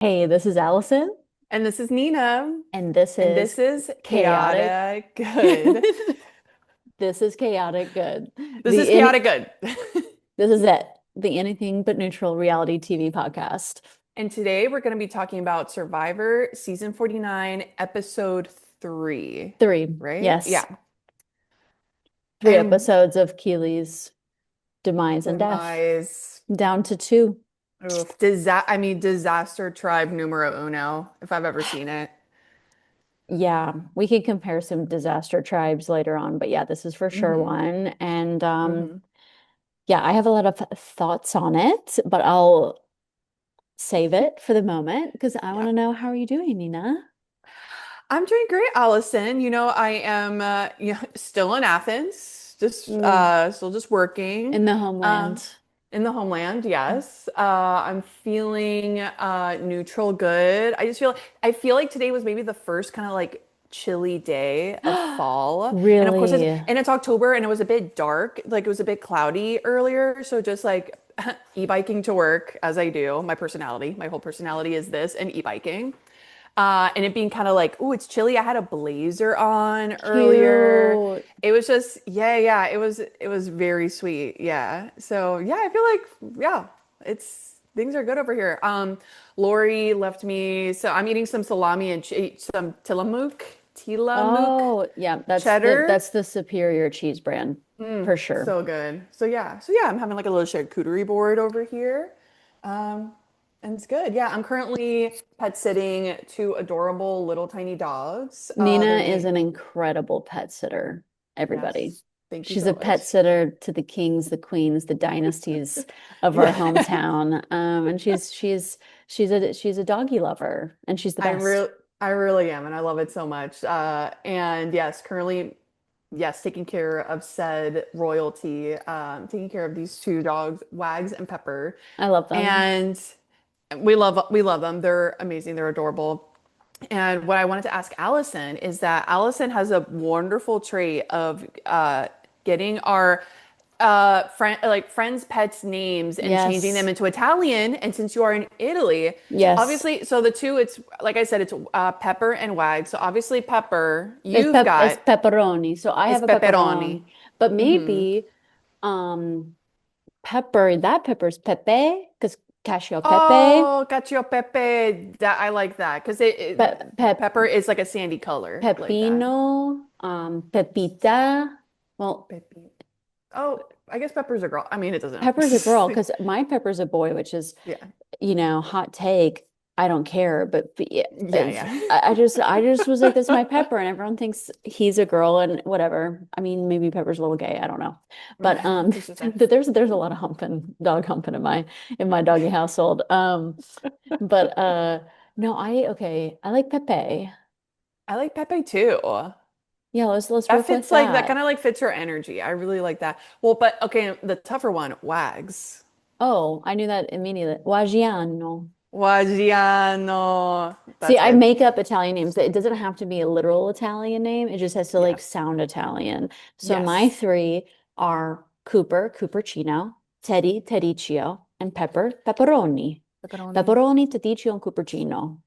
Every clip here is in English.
Hey, this is Allison, And this is Nina, and this and is this is Chaotic. Chaotic Good. This is Chaotic Good. This is The any Chaotic Good. This is it. The Anything But Neutral Reality TV podcast. And today we're going to be talking about Survivor Season 49, Episode 3, Three. right? Yes. Yeah. Three And episodes of Keely's demise and death. demise. Down to two. Oof. I mean, disaster tribe numero uno, if I've ever seen it. Yeah, we can compare some disaster tribes later on, but yeah, this is for sure Hmm. one. And Hmm. yeah, I have a lot of thoughts on it, but I'll save it for the moment because I want Yeah. to know, how are you doing, Nina? I'm doing great, Allison. I am still in Athens, Mm, still just working. in the Uh, homeland. in the homeland, yes. I'm feeling neutral good. I feel like today was maybe the first kind of like chilly day of fall. And of course Really? it's October and it was a bit dark, like it was a bit cloudy earlier. So just like e-biking to work as I do, my whole personality is this and e-biking. And it being kind of like, oh, it's chilly. I had a blazer on earlier. Cute. It was just, yeah, it was very sweet. Yeah. So yeah, I feel like, yeah, it's things are good over here. Lori left me, so I'm eating some salami and some Tillamook Oh, yeah, cheddar. that's the superior cheese brand for sure. So good. So yeah, I'm having like a little charcuterie board over here. Um, and it's good. Yeah, I'm currently pet sitting two adorable little tiny dogs. Nina Their is name, an incredible pet sitter, everybody. yes. Thank you She's so a pet much. sitter to the kings, the queens, the dynasties of our Yeah. hometown. And she's a doggy lover, and she's the I best. really I really am, and I love it so much. And yes, currently, yes, taking care of said royalty, taking care of these two dogs, Wags and Pepper. I love them. And we love them. They're amazing. They're adorable. And what I wanted to ask Allison is that Allison has a wonderful trait of getting our friends' pets' names and changing them Yes. into Italian. And since you are in Italy, Yes. obviously, so the two, it's like I said, it's Pepper and Wag. So obviously, Pepper, you've It's got pepperoni. So I is have a pepperoni. pepperoni, but Hmm. maybe um that pepper's pepe, because cashew pepe, Oh, cacio pepe. That I like that because pe, pep pepper is like a sandy color like that. pepino, pepita. Well, Pepe. Oh, I guess Pepper's a girl. I mean, it doesn't. pepper's a girl because my pepper's a boy, which is, Yeah. hot take. I don't care, but yeah, Yeah, yeah. I just was like, this is my pepper, and everyone thinks he's a girl, and whatever. I mean, maybe Pepper's a little gay. I don't know, but Who's to say? but there's a lot of dog humping in my doggy household. But no, I like Pepe. I like Pepe too. Yeah, let's That work with fits like that kind that. of like fits her energy. I really like that. Well, but okay, the tougher one, Wags. Oh, I knew that immediately. Waggiano. Waggiano. See, That's I it. make up Italian names. It doesn't have to be a literal Italian name. It just has to like Yes. sound Italian. So my Yes. three are Cooper, Coopercino, Teddy, Tediccio, and Pepper, Pepperoni. Pepperoni. Pepperoni, Tediccio, and Coopercino.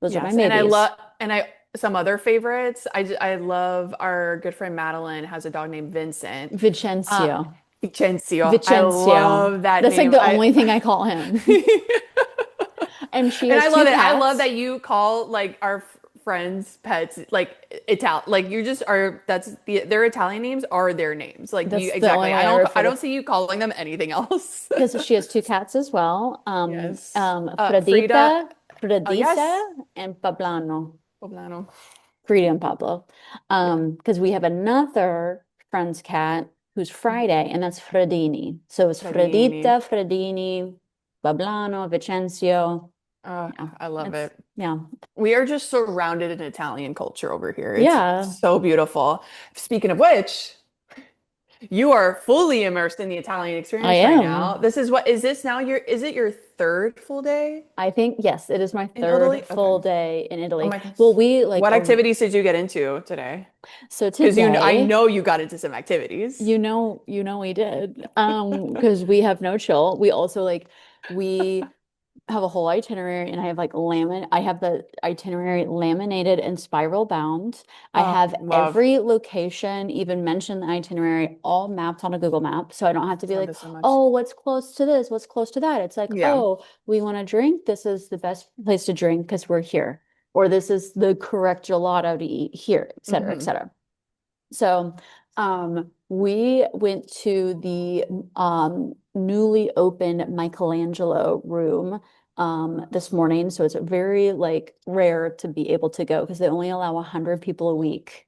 Those are my Yes. And I maybes. love and I some other favorites. I love our good friend Madeline has a dog named Vincent. Uh, Vicencio. Vicencio. I Vicencio. love that That's like name. the I only thing I call him. And she And has I love two it. I love that cats. you call like our friends' pets like Ital like you just are that's their Italian names are their names. Like you That's the only exactly. way I I refer to, don't see you calling them anything else. because she has two cats as well. Yes. Frida. Fredita, Oh yes. Fredisa, and Pablano. Poblano. Frida and Pablo. Yeah. Because we have another friend's cat who's Friday, and that's Fredini. So it's Fradini. Fredita, Fredini, Pablano, Vicencio. Oh, Yeah, I love it's it. yeah, We are just surrounded in Italian culture over here. It's yeah. so beautiful. Speaking of which, you are fully immersed in the Italian I experience right now. am. This is what is this now is it your third full day I think yes, it is my in third Italy? Okay. full day in Oh Italy. my gosh. Well, we like What activities did you get into today? so Because I today. know you got into some activities. You know we did. Because we have no chill. We also like we have a whole itinerary and I have like I have the itinerary laminated and spiral bound. I Oh, have love. every location, even mentioned the itinerary, all mapped on a Google map. So I don't have to be Love like, this so much. oh, what's close to this? What's close to that? It's like, Yeah. oh, we want to drink. This is the best place to drink because we're here. Or this is the correct gelato to eat here, et cetera, et Hmm. cetera. So, we went to the newly opened Michelangelo room this morning. So it's very like rare to be able to go because they only allow 100 people a week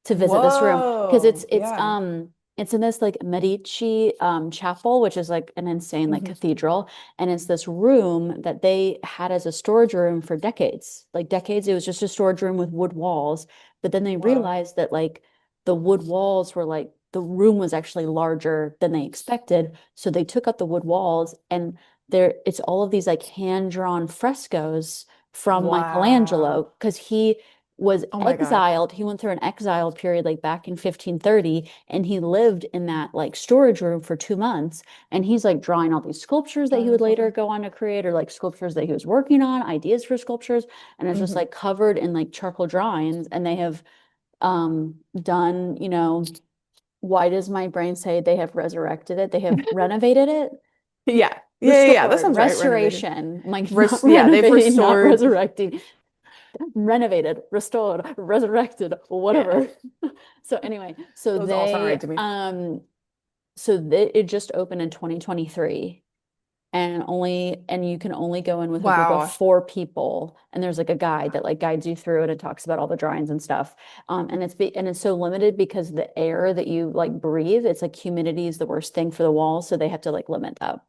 to visit this room because Whoa. Yeah. it's in this like Medici chapel, which is like an insane like Hmm. cathedral, and it's this room that they had as a storage room for decades. Like decades, it was just a storage room with wood walls, but then they Whoa. realized that like the wood walls were like the room was actually larger than they expected. So they took out the wood walls and there it's all of these like hand-drawn frescoes from Wow. Michelangelo because he was Oh my God. exiled. He went through an exile period like back in 1530 and he lived in that like storage room for 2 months. And he's like drawing all these sculptures that he Drawing would this whole later thing. go on to create or like sculptures that he was working on, ideas for sculptures. And it's just Hmm. like covered in like charcoal drawings. And they have done, why does my brain say they have resurrected it? They have renovated it, Yeah. Yeah. Yeah. Yeah. That restored, sounds right. Renovated. restoration. I'm like not Yeah. They've renovating, not restored. resurrecting, renovated, restored, resurrected, Yeah. whatever. So anyway, Those all sound right to me. it just opened in 2023 and you can only go in with a group of Wow. 4 people and there's like a guide that like guides you through it and talks about all the drawings and stuff and it's so limited because the air that you like breathe, it's like humidity is the worst thing for the walls, so they have to like limit that.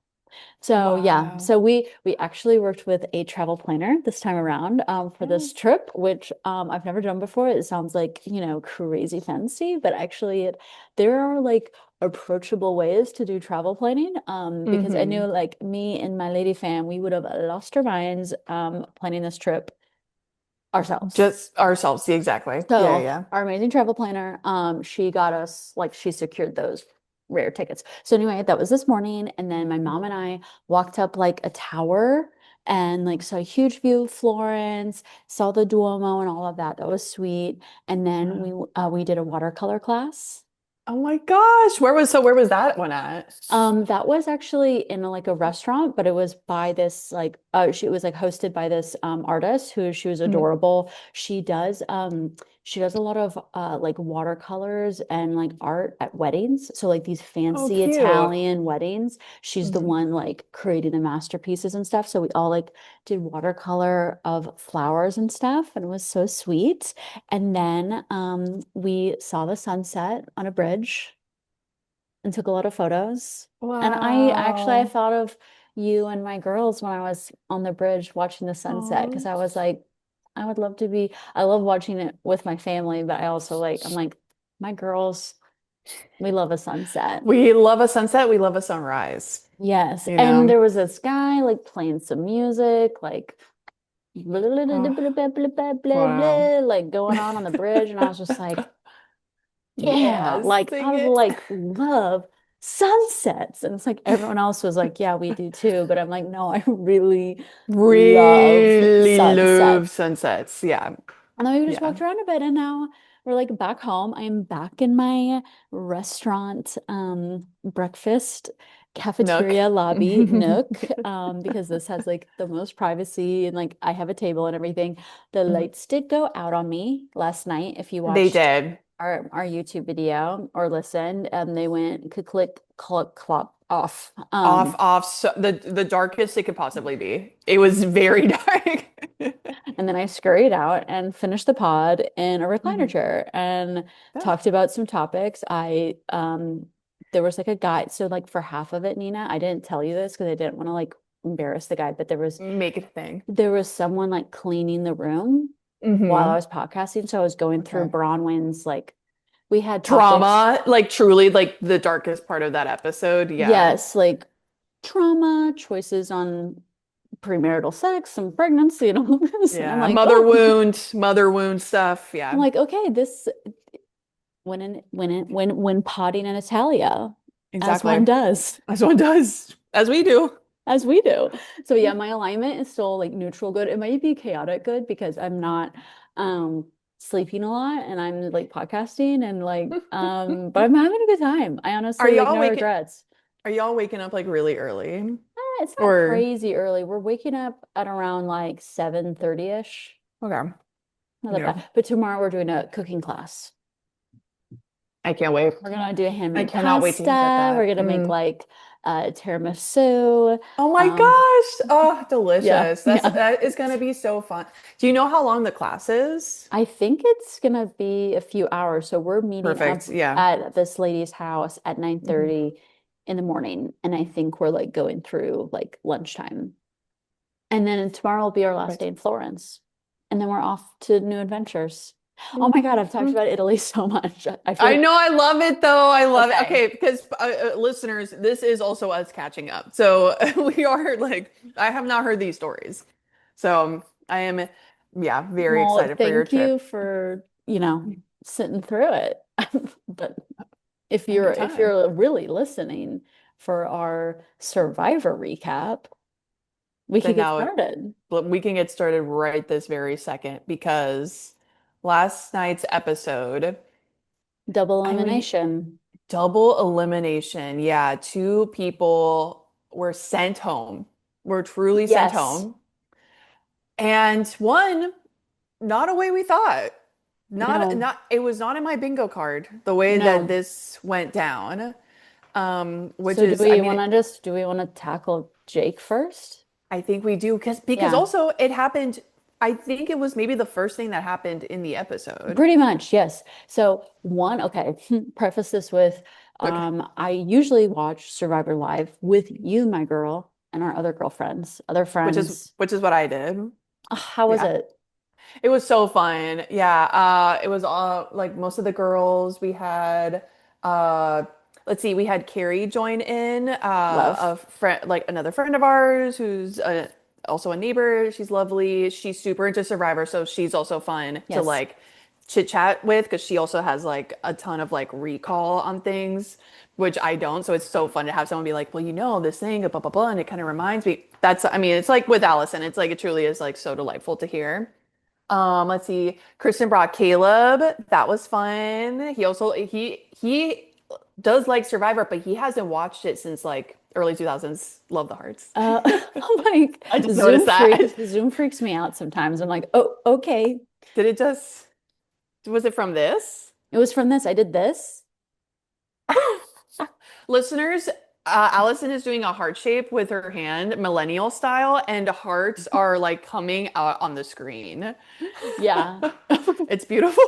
So yeah, Wow. so we actually worked with a travel planner this time around for Yeah. this trip, which I've never done before. It sounds like, crazy fancy, but actually there are like approachable ways to do travel planning. Because I knew Hmm. like me and my lady fam, we would have lost our minds planning this trip ourselves. Just ourselves. Yeah, exactly. Yeah. So Yeah. our amazing travel planner, she got us like she secured those rare tickets. So anyway, that was this morning, and then my mom and I walked up like a tower and like saw a huge view of Florence, saw the Duomo and all of that. That was sweet. And then Wow. we did a watercolor class. Oh my gosh. Where was that one at? That was actually in like a restaurant, but it was by this like she was like hosted by this artist who she was Mhm. adorable. She does a lot of like watercolors and like art at weddings. So like these Oh, fancy cute. Italian weddings, she's the Mhm. one like creating the masterpieces and stuff. So we all like did watercolor of flowers and stuff, and it was so sweet. And then we saw the sunset on a bridge and took a lot of photos. And I Wow. thought of you and my girls when I was on the bridge watching the sunset because Oh. I was like, I would love to be, I love watching it with my family, but I also like, I'm like, my girls, we love a sunset. We love a sunset. We love a sunrise. Yes. You And know. there was this guy like playing some music, like blah, blah, blah, Oh, blah, blah, blah, blah, blah, wow. blah, like going on the bridge. And I was just like, yeah, Yes, like I sing it. like love sunsets. And it's like everyone else was like, yeah, we do too. But I'm like, no, I really love Really love sunsets. sunsets. Yeah. And then we just Yeah. walked around a bit and now we're like back home. I'm back in my restaurant breakfast Nook. cafeteria lobby nook because this has like the most privacy and like I have a table and everything. The lights did go out on me last night if you They watched did. our YouTube video or listened, they went click, click, clop off. Off, off. So the darkest it could possibly be. It was very dark. And then I scurried out and finished the pod in a recliner Mhm. chair and Yeah. talked about some topics. There was like a guy, so like for half of it, Nina, I didn't tell you this because I didn't want to like embarrass the guy, but Make it a thing. there was someone like cleaning the room while I Hmm. was podcasting. So I was going through Okay. Bronwyn's like we had topics. Trauma, like truly like the darkest part of that episode. Yeah. Yes, like trauma, choices on premarital sex and pregnancy and all this. And I'm Yeah. like, oh, Mother wound stuff. I'm Yeah. like, okay, this when potting in Italia, as one Exactly. does. As one does, as we do. as we do. So yeah, my alignment is still like neutral good. It might be chaotic good because I'm not um sleeping a lot and I'm like podcasting and like but I'm having a good time. I Are honestly like y'all no waking regrets. are y'all waking up like really early? It's not Or crazy early. We're waking up at around like 7:30-ish. okay. Not that Yeah. bad. But tomorrow we're doing a cooking class. I can't wait. We're gonna do a I handmade cannot wait to hear about pasta. We're that. gonna make like tiramisu. Oh my Um, gosh. Oh, yeah, delicious. yeah. That is gonna be so fun. Do you know how long the class is? I think it's gonna be a few hours. So we're meeting Perfect. up Yeah. at this lady's house at Mhm. 9:30 in the morning. And I think we're like going through like lunchtime. And then tomorrow will be our last Perfect. day in Florence. And then we're off to new adventures. Oh my God, I've talked about Italy so much. I I feel know I love it though. I love it. okay. Okay, because listeners, this is also us catching up. So we are like, I have not heard these stories. So I am, yeah, very Well, excited for your thank you trip. for, sitting through it. But if Anytime. you're really listening for our Survivor recap, we could Then get now started. we can get started right this very second because last night's episode, Double I mean, elimination. double elimination. Yeah, two people were sent home, were truly sent Yes. home. And one, not a way we thought. No, It was not in my bingo card the way that no. this went down. Which So is, I mean, do we want to tackle Jake first? I think we do because Yeah. also it happened. I think it was maybe the first thing that happened in the episode. Pretty much, yes. So one, okay, preface this with Okay. I usually watch Survivor Live with you, my girl, and our other girlfriends, other friends. Which is what I did. How was Yeah. it? It was so fun. Yeah. It was all like most of the girls we had uh let's see, we had Carrie join in, Love. a friend like another friend of ours who's also a neighbor. She's lovely. She's super into Survivor, so she's also fun to Yes. like chit chat with because she also has like a ton of like recall on things, which I don't. So it's so fun to have someone be like, well, this thing, blah blah blah, and it kind of reminds me. I mean, it's like with Allison, it's like it truly is like so delightful to hear. Let's see. Kristen brought Caleb. That was fun. He does like Survivor, but he hasn't watched it since like early 2000s. Love the Hearts. Oh my, I just noticed that. Zoom freaks me out sometimes. I'm like, oh, okay. Did it just, was it from this? It was from this. I did this. Listeners, Allison is doing a heart shape with her hand, millennial style, and hearts are like coming out on the screen. Yeah. It's beautiful.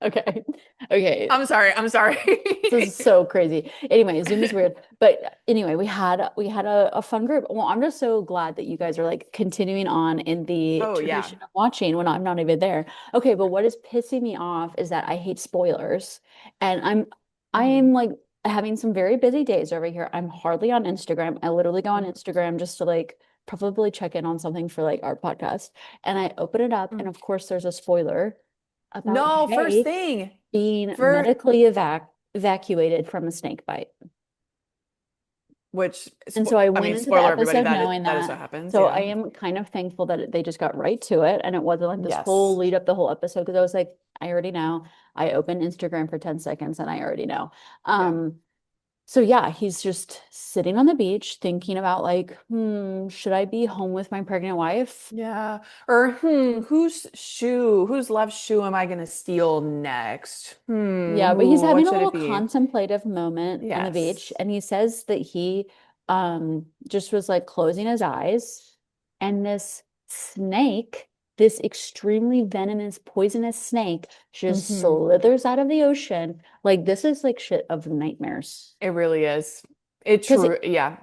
Okay. Okay. I'm sorry. I'm sorry. This is so crazy. Anyway, Zoom is weird. But anyway, we had a fun group. Well, I'm just so glad that you guys are like continuing on in the Oh, yeah. tradition of watching when I'm not even there. Okay, but what is pissing me off is that I hate spoilers. And Mhm. I'm like having some very busy days over here. I'm hardly on Instagram. I literally go on Instagram just to like probably check in on something for like our podcast. And I open it up, and Mhm. of course there's a spoiler about No, first Jake thing. being For medically evacuated from a snake bite. which And so I I went mean, into the spoiler everybody, episode knowing that is that. what happens. So I Yeah. am kind of thankful that they just got right to it and it wasn't like this whole Yes. lead up the whole episode because I was like, I already know. I opened Instagram for 10 seconds and I already know. Yeah. So yeah, he's just sitting on the beach thinking about like, should I be home with my pregnant wife? Yeah. Or whose left shoe am I gonna steal next? Yeah, but he's Who, having what a should little it be? contemplative moment on the beach, Yes. and he says that he just was like closing his eyes, and this snake, this extremely venomous, poisonous snake, just Hmm. slithers out of the ocean. Like this is like shit of nightmares. It really is. It Because true. Yeah.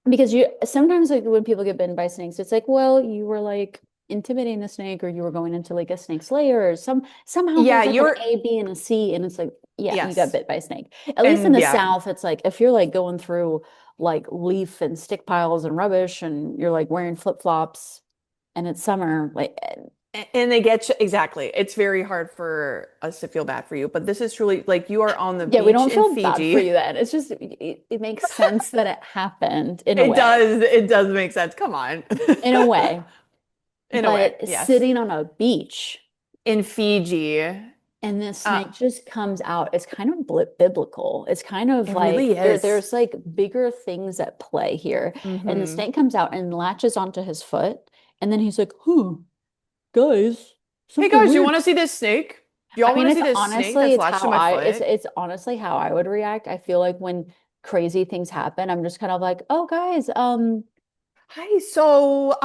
because you sometimes like when people get bitten by snakes, it's like, well, you were like intimidating the snake or you were going into like a snake's lair or somehow Yeah, there's like an you're, A, B, and a C, and it's like, yeah, you got yes. bit by a snake. At least in And the yeah. South, it's like if you're like going through like leaf and stick piles and rubbish and you're like wearing flip-flops and it's summer, like And they get you exactly. It's very hard for us to feel bad for you, but this is truly like you are on the Yeah, we beach don't in feel bad for Fiji. you then. It's just it makes sense that it happened in a It way. does. It does make sense. Come on. In a way. In a way, But yes. sitting on a beach In Fiji, and this uh, snake just comes out. It's kind of biblical. It's kind of it like really is. there's like bigger things at play here. And the Hmm. snake comes out and latches onto his foot. And then he's like, "Huh, guys, Hey something guys, you weird." want to see this snake? I Y'all mean, want to it's see this snake honestly that's it's latched to how my I foot? it's honestly how I would react. I feel like when crazy things happen, I'm just kind of like, "Oh, guys, Hi, so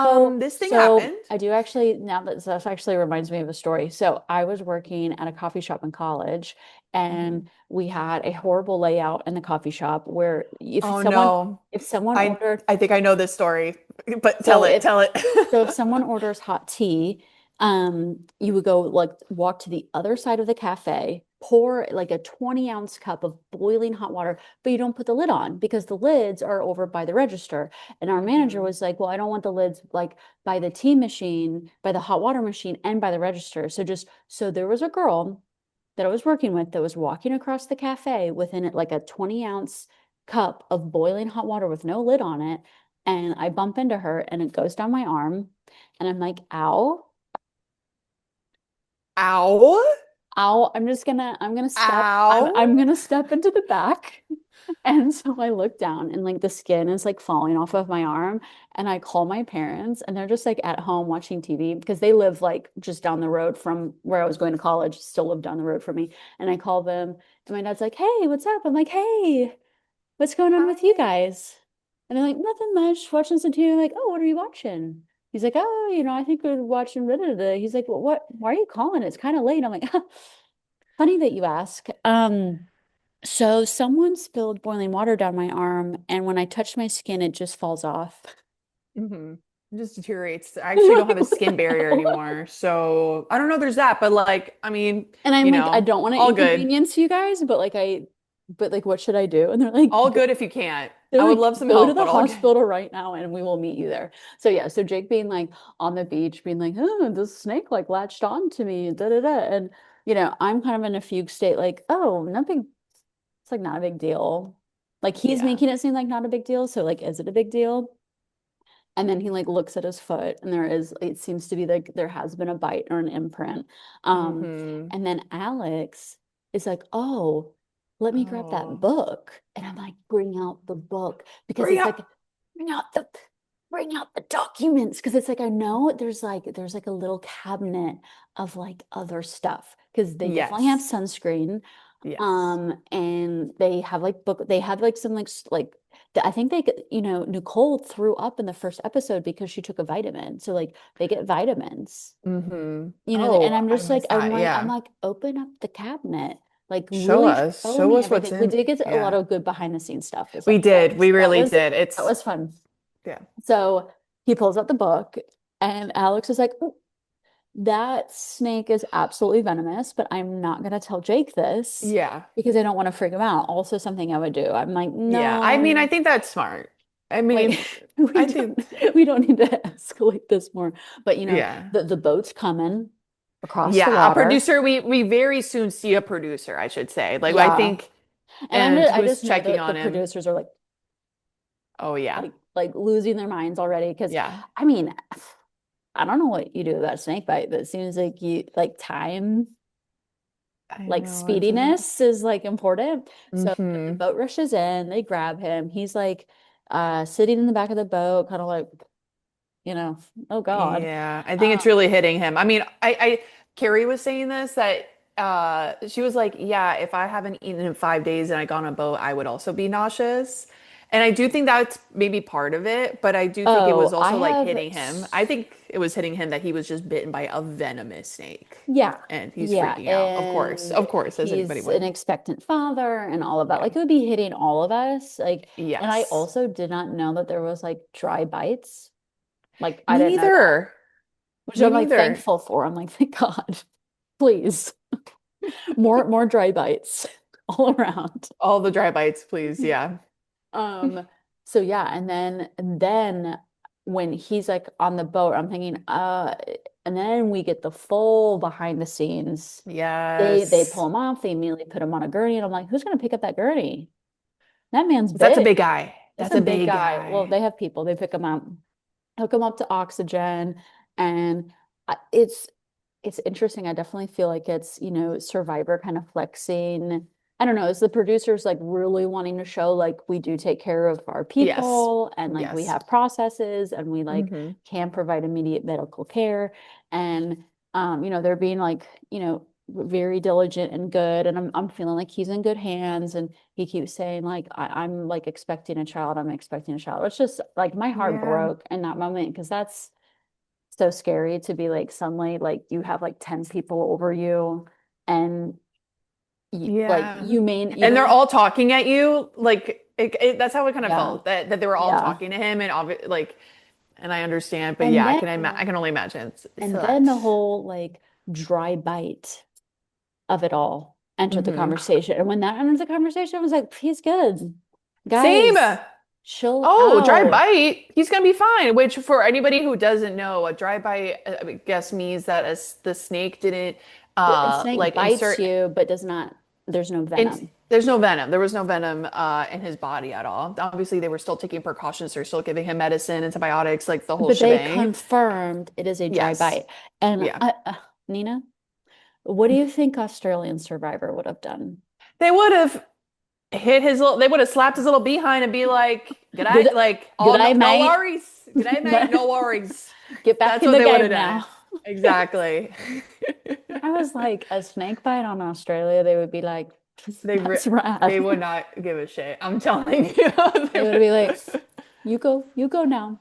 this thing so happened. I do actually now that this actually reminds me of a story. So I was working at a coffee shop in college, Hmm. and we had a horrible layout in the coffee shop where Oh no. if someone I ordered I think I know this story, but so tell it. if someone orders hot tea, you would go like walk to the other side of the cafe, pour like a 20-ounce cup of boiling hot water, but you don't put the lid on because the lids are over by the register. And our manager Hmm. was like, "Well, I don't want the lids like by the tea machine, by the hot water machine, and by the register." So there was a girl that I was working with that was walking across the cafe within it like a 20-ounce cup of boiling hot water with no lid on it. And I bump into her and it goes down my arm. And I'm like, ow, Ow. ow. I'm Ow. gonna step into the back. And so I look down and like the skin is like falling off of my arm. And I call my parents and they're just like at home watching TV because they live like just down the road from where I was going to college, still live down the road from me. And I call them and my dad's like, "Hey, what's up?" I'm like, "Hey, what's going on with you Hi. guys?" And they're like, "Nothing much, watching some TV." I'm like, "Oh, what are you watching?" He's like, "Oh, I think we're watching Reddit." He's like, "Well, why are you calling? It's kind of late." I'm like, "Funny that you ask." So someone spilled boiling water down my arm, and when I touch my skin, it just falls off. Hmm. It just deteriorates. I I'm actually don't like, have a "What skin the barrier hell?" anymore. So I don't know there's that, but like, I mean, And I'm like, "I don't want to all good. inconvenience you guys, but like, what should I do?" And they're like, All good if you can't. they're I would like, love some "Go to help, the but all good. hospital right now and we will meet you there." So yeah, so Jake being like on the beach, being like, "Oh, this snake like latched on to me, da da da." And I'm kind of in a fugue state, like, "Oh, nothing, it's like not a big deal." Like he's Yeah. making it seem like not a big deal. So like, is it a big deal? And then he like looks at his foot and it seems to be like there has been a bite or an imprint. Um, Hmm. and then Alex is like, "Oh, let me grab that Oh. book." And I'm like, "Bring out the book," because Bring it's up. like, bring out the bring out the documents. Because it's like I know there's like a little cabinet of like other stuff. Because they definitely have Yes. sunscreen. Yes. And they have like some like I think Nicole threw up in the first episode because she took a vitamin. So like they get vitamins. Hmm. And Oh, I'm I just like missed that. I'm Yeah. like open up the cabinet. Like Show really us. show Show me us what's everything. We in. did get a lot Yeah. of good behind the scenes stuff this We episode. did. We That really was did. that It's was fun. yeah. So he pulls out the book and Alex is like, "Oh, that snake is absolutely venomous, but I'm not going to tell Jake this Yeah. because I don't want to freak him out." Also, something I would do. I'm like, Yeah. I "No, mean, I no, think that's smart. I like mean, we I think don't we don't need to escalate this more." But yeah. the boat's coming across the Yeah, a water. producer, we very soon see a producer, I should say. Like I Yeah. think And and I who's just know checking that the on him? producers are Oh yeah. like losing their minds already because Yeah. I mean, I don't know what you do about a snake bite, but it seems like you like time. I Like know it doesn't. speediness is like important. So the Hmm. boat rushes in, they grab him. He's like sitting in the back of the boat, kind of like, oh God. Yeah, I think it's Um, really hitting him. I mean, Carrie was saying this that she was like, yeah, if I haven't eaten in 5 days and I got on a boat, I would also be nauseous. And I do think that's maybe part of it, but I do think it was oh, I also like have hitting him. I think it was hitting him that he was just bitten by a venomous snake yeah, and he's yeah. freaking out. And Of course, as anybody he's an would. expectant father and all of that. Yeah. Like it would be hitting all of us. And I Yes. also did not know that there was like dry bites. Like I Me didn't know that, neither. which Me I'm like neither. thankful for. I'm like, thank God, please. More dry bites all around. All the dry bites, please. Yeah. Um, so yeah, and then when he's like on the boat, I'm thinking, And then we get the full behind the scenes. They pull Yes. him off, they immediately put him on a gurney, and I'm like, who's gonna pick up that gurney? That man's That's a big. big guy. That's That's a a big big guy. Well, guy. they have people, they pick him up, hook him up to oxygen, and it's interesting. I definitely feel like it's, Survivor kind of flexing. I don't know, is the producers like really wanting to show like we do take care of our Yes. people and like we Yes. have processes and we like Hmm. can provide immediate medical care and they're being like, very diligent and good and I'm feeling like he's in good hands and he keeps saying like I'm like expecting a child, I'm expecting a child. It's just like my heart Yeah. broke in that moment because that's so scary to be like suddenly like you have like 10 people over you and Yeah. you And they're may all talking at you. Like that's how it kind of yeah felt that they were all yeah talking to him and like, and I understand, but and yeah, then I can only imagine. It's a and then lot. the whole like dry bite of it all entered the Hmm. conversation and when that entered the conversation I was like he's good Same. guys chill Oh, dry out. bite. He's gonna be fine. Which, for anybody who doesn't know, a dry bite, I guess means that the snake didn't, A snake like bites insert you but does not there's no in. venom There's no venom. There was no venom, in his body at all. Obviously, they were still taking precautions. They're still giving him medicine, antibiotics, like the whole but they shebang. confirmed it is a dry Yes. bite and Yeah. Nina, what do you think Australian Survivor would have done? They would have hit his little. They would have slapped his little behind and be like, "Good Good, night." Like, good "Oh, eye, no mate. worries. Good night, mate. No worries." Get back That's in what the they would have game done. now. Exactly. I was like, a snake bite on Australia, they would be like, They re that's rad. they would not give a shit. I'm telling you. They They would would. be like, you go now.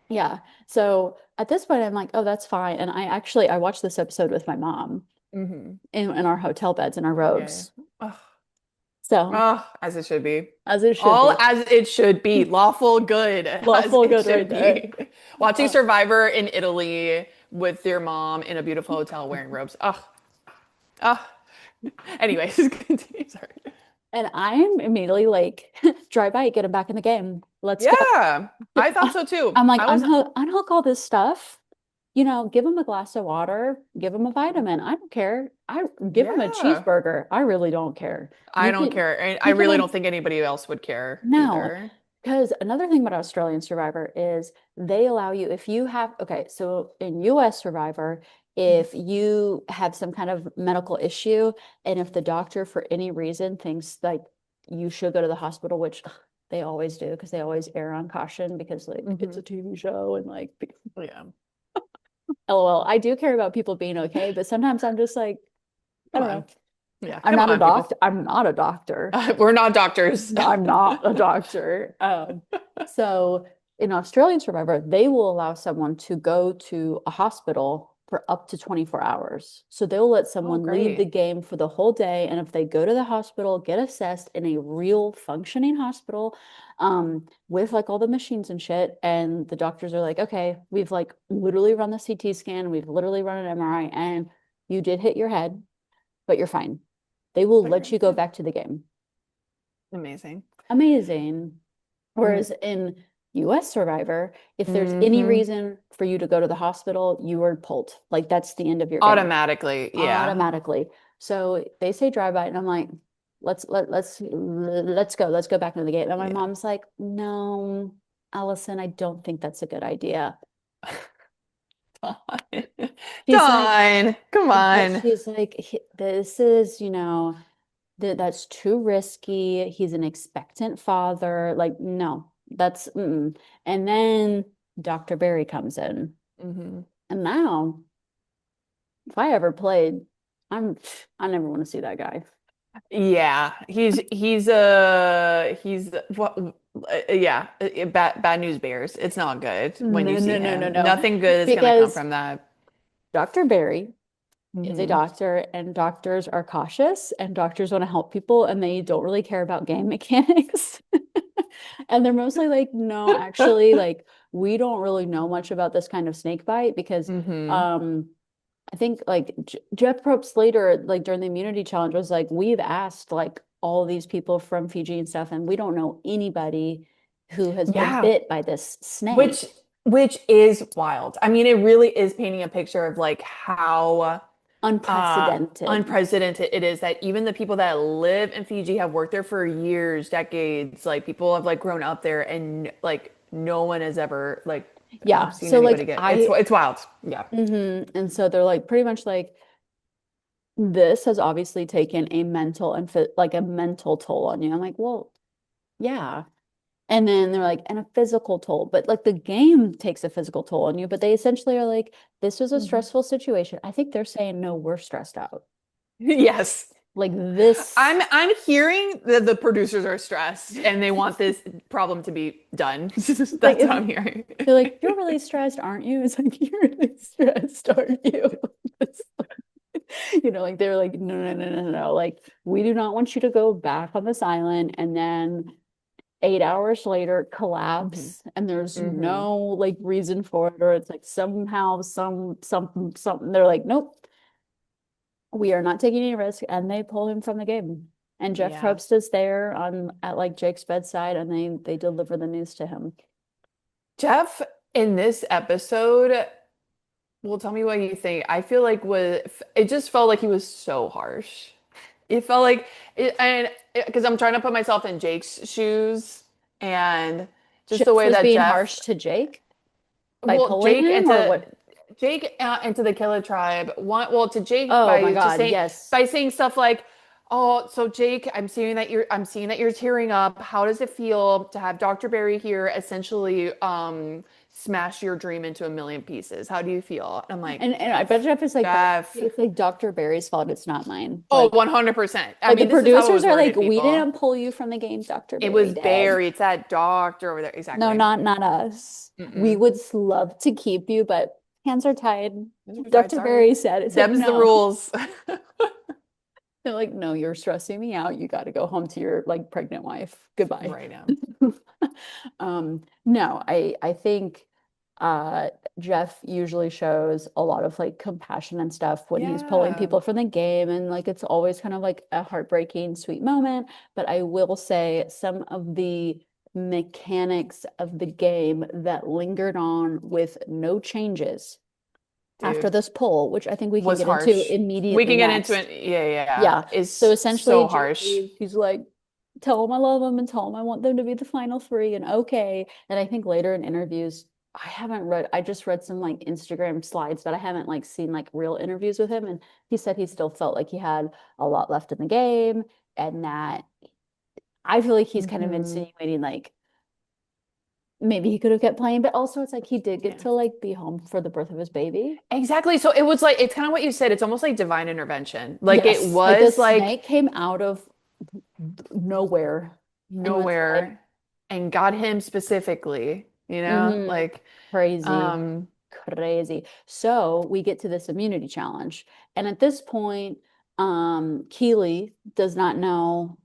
Yeah. So at this point, I'm like, oh, that's fine. And I watched this episode with my mom Hmm. in our hotel beds in our Yeah. robes. Oh, So oh, as it should be. as it should All be. as it should be. Lawful good as Lawful it good right should there. be. Watching Uh, Survivor in Italy with your mom in a beautiful hotel wearing robes. Oh, oh. Anyways, continue. Sorry. and I'm immediately like, drive by, get him back in the game. Let's go. Yeah, I thought so too. I'm like, I was, unhook all this stuff. Give him a glass of water, give him a vitamin. I don't care. I give him a yeah, cheeseburger. I really don't care. I don't care. And I He can really like don't think anybody else would care no, either. because another thing about Australian Survivor is they allow you if you have okay, so in US Survivor, if you have some kind of medical issue and if the doctor for any reason thinks like you should go to the hospital, which they always do because they always err on caution because like it's Hmm. a TV show and like Yeah, LOL. I do care about people being okay, but sometimes I'm just like, I come don't know. on. Yeah, I'm come not a on, people. doctor. I'm not a doctor. We're not doctors. I'm not a doctor. So in Australian Survivor, they will allow someone to go to a hospital for up to 24 hours. So they'll let Oh, someone leave the great. game for the whole day. And if they go to the hospital, get assessed in a real functioning hospital, with like all the machines and shit, and the doctors are like, okay, we've like literally run the CT scan, we've literally run an MRI, and you did hit your head, but you're fine. They will let Okay, you go yeah. back to the game. Amazing. Amazing. Mm. Whereas in US Survivor, if there's any Hmm. reason for you to go to the hospital, you are pulled. Like that's the end of your game Automatically, yeah. automatically. So they say drive by, and I'm like, let's go back into the game. And my Yeah. mom's like, no, Allison, I don't think that's a good idea. Dawn. She's like, Dawn, come on. she's like, this is, that's too risky. He's an expectant father. Like, no, that's And then Dr. Barry comes in. Hmm. And now, if I ever played, I'm I never want to see that guy. Yeah, he's what yeah, bad news bears. It's not good when you No, see no, no, no, him. no. Nothing good is gonna come Because from that. Dr. Barry is a Hmm. doctor, and doctors are cautious, and doctors want to help people, and they don't really care about game mechanics. And they're mostly like, no, actually, like we don't really know much about this kind of snake bite because Hmm. um I think like Jeff Probst later, like during the immunity challenge, was like, we've asked like all these people from Fiji and stuff, and we don't know anybody who has been Yeah, bit by this which snake. which is wild. I mean, it really is painting a picture of like how Unprecedented. unprecedented it is that even the people that live in Fiji have worked there for years, decades. Like people have like grown up there, and like no one has ever like Yeah. seen So anybody like get. It's wild. Yeah. and so they're like pretty much like this has obviously taken a mental and like a mental toll on you. I'm like, well, yeah. And then they're like, and a physical toll, but like the game takes a physical toll on you. But they essentially are like, this was a Mhm. stressful situation. I think they're saying, no, we're stressed out. Yes. Like this, I'm hearing that the producers are stressed and they want this problem to be done. like That's if what I'm hearing. they're like, you're really stressed, aren't you? It's like, you're really stressed, aren't you? It's like they're like, no, no, no, no, no. Like, we do not want you to go back on this island and then 8 hours later hmm collapse and there's hmm no like reason for it, or it's like somehow something they're like, nope, we are not taking any risk, and they pull him from the game. And Jeff Yeah. Probst is there on at like Jake's bedside, and they deliver the news to him. Jeff, in this episode, well, tell me what you think. I feel like it just felt like he was so harsh. It felt like it, and because I'm trying to put myself in Jake's shoes, and just the Jeff way was that being Jeff, harsh to Jake by well, pulling him, or what? Jake into the Killer Tribe. Well, to Jake Oh my by just God, saying yes. by saying stuff like, "Oh, so Jake, I'm seeing that you're tearing up. How does it feel to have Dr. Barry here essentially smash your dream into a million pieces? How do you feel?" And I'm like, And I bet Jeff is like, but Jeff. it's like Dr. Barry's fault, it's not mine. Oh, 100%. I Like the mean, this is how it producers was are like, worded, we people. didn't pull you from the game, Dr. It Barry was did. Barry. It's that doctor over there. No, Exactly. not us. We Mm-mm. would love to keep you, but hands are tied. Those are tied. Dr. Barry Sorry. said, it's like, Them's the no. rules. They're like, no, you're stressing me out. You got to go home to your like pregnant wife. Goodbye. Right now. No, I think Jeff usually shows a lot of like compassion and stuff when he's pulling Yeah, people from the game, and like it's always kind of like a heartbreaking sweet moment. But I will say some of the mechanics of the game that lingered on with no changes after dude. this pull, which I think we can Was get into harsh. We immediately can get into next. it. Yeah, yeah, yeah. Yeah. So Is essentially, so Jake harsh. leaves. He's like, tell him I love him and tell him I want them to be the final three. And okay. And I think later in interviews, I just read some like Instagram slides, but I haven't like seen like real interviews with him. And he said he still felt like he had a lot left in the game, and that I feel like he's kind of hmm insinuating like maybe he could have kept playing, but also it's like he did get Yeah. to like be home for the birth of his baby. Exactly. So it was like it's kind of what you said. It's almost like divine intervention. Like it Yes, like the was like snake came out of nowhere and was like, nowhere and got him specifically, mm-hmm, like crazy, um crazy. So we get to this immunity challenge. And at this point, Keely does not know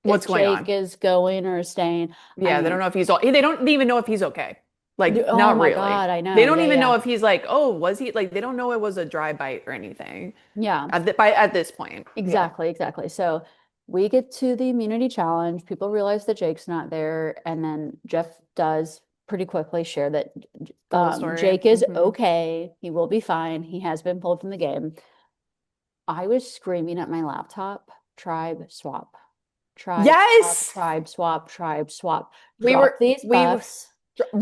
what's if going Jake on. is going or staying. I Yeah, they don't mean, know if he's all they don't even know if he's okay. Like oh not my really. God, I They know. don't Yeah, even yeah. know if he's like, "Oh, was he?" Like they don't know it was a dry bite or anything Yeah, at this point. Yeah. exactly, exactly. So we get to the immunity challenge. People realize that Jake's not there, and then Jeff does pretty quickly share that The whole story. Jake is okay. He will be fine. He has been pulled from the game. I was screaming at my laptop, tribe swap, tribe swap, Yes. tribe swap, tribe swap. We Drop were these we buffs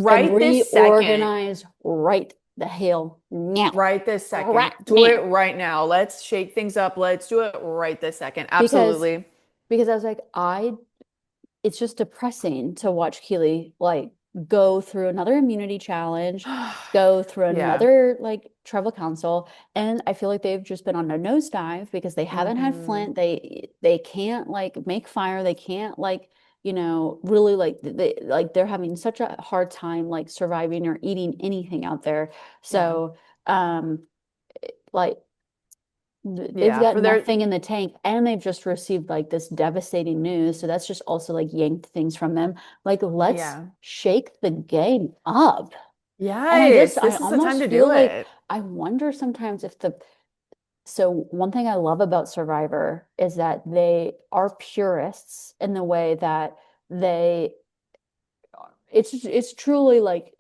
and right this second. reorganize right the hell now. Right this second. Right Do it now. right now. Let's shake things up. Let's do it right this second. Because Absolutely. I was like, it's just depressing to watch Keely like go through another immunity challenge, go through Yeah. another like tribal council, and I feel like they've just been on a nosedive because they haven't had hmm Flint. They can't like make fire. They can't like really like they're having such a hard time like surviving or eating anything out there. Yeah. So like they've Yeah. got For their nothing in the tank, and they've just received like this devastating news. So that's just also like yanked things from them. Like, let's yeah. shake the game up. And Yes. I This is the time almost to feel do like it. I wonder sometimes if so one thing I love about Survivor is that they are purists in the way that they it's truly like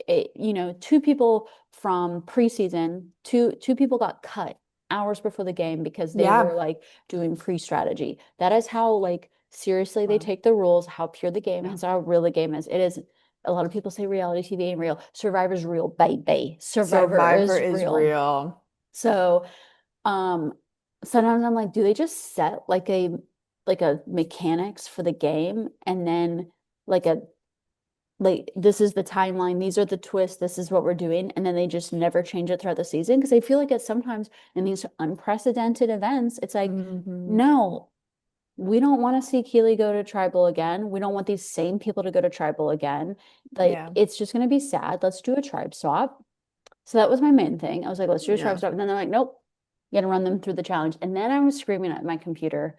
two people from preseason, two people got cut hours before the game because they were Yeah. like doing pre-strategy. That is how like seriously they Wow. take the rules, how pure the game Yeah. is, how real the game is. It is a lot of people say reality TV ain't real. Survivor's real, baby. Survivor Survivor is is real. real. So um, sometimes I'm like, do they just set like a mechanics for the game and then like a like this is the timeline, these are the twists, this is what we're doing, and then they just never change it throughout the season? Because I feel like it's sometimes in these unprecedented events, it's like, Hmm. no, we don't want to see Keely go to tribal again. We don't want these same people to go to tribal again. Like Yeah. it's just gonna be sad. Let's do a tribe swap. So that was my main thing. I was like, let's do a tribe Yeah. swap. And then they're like, nope, you gotta run them through the challenge. And then I was screaming at my computer,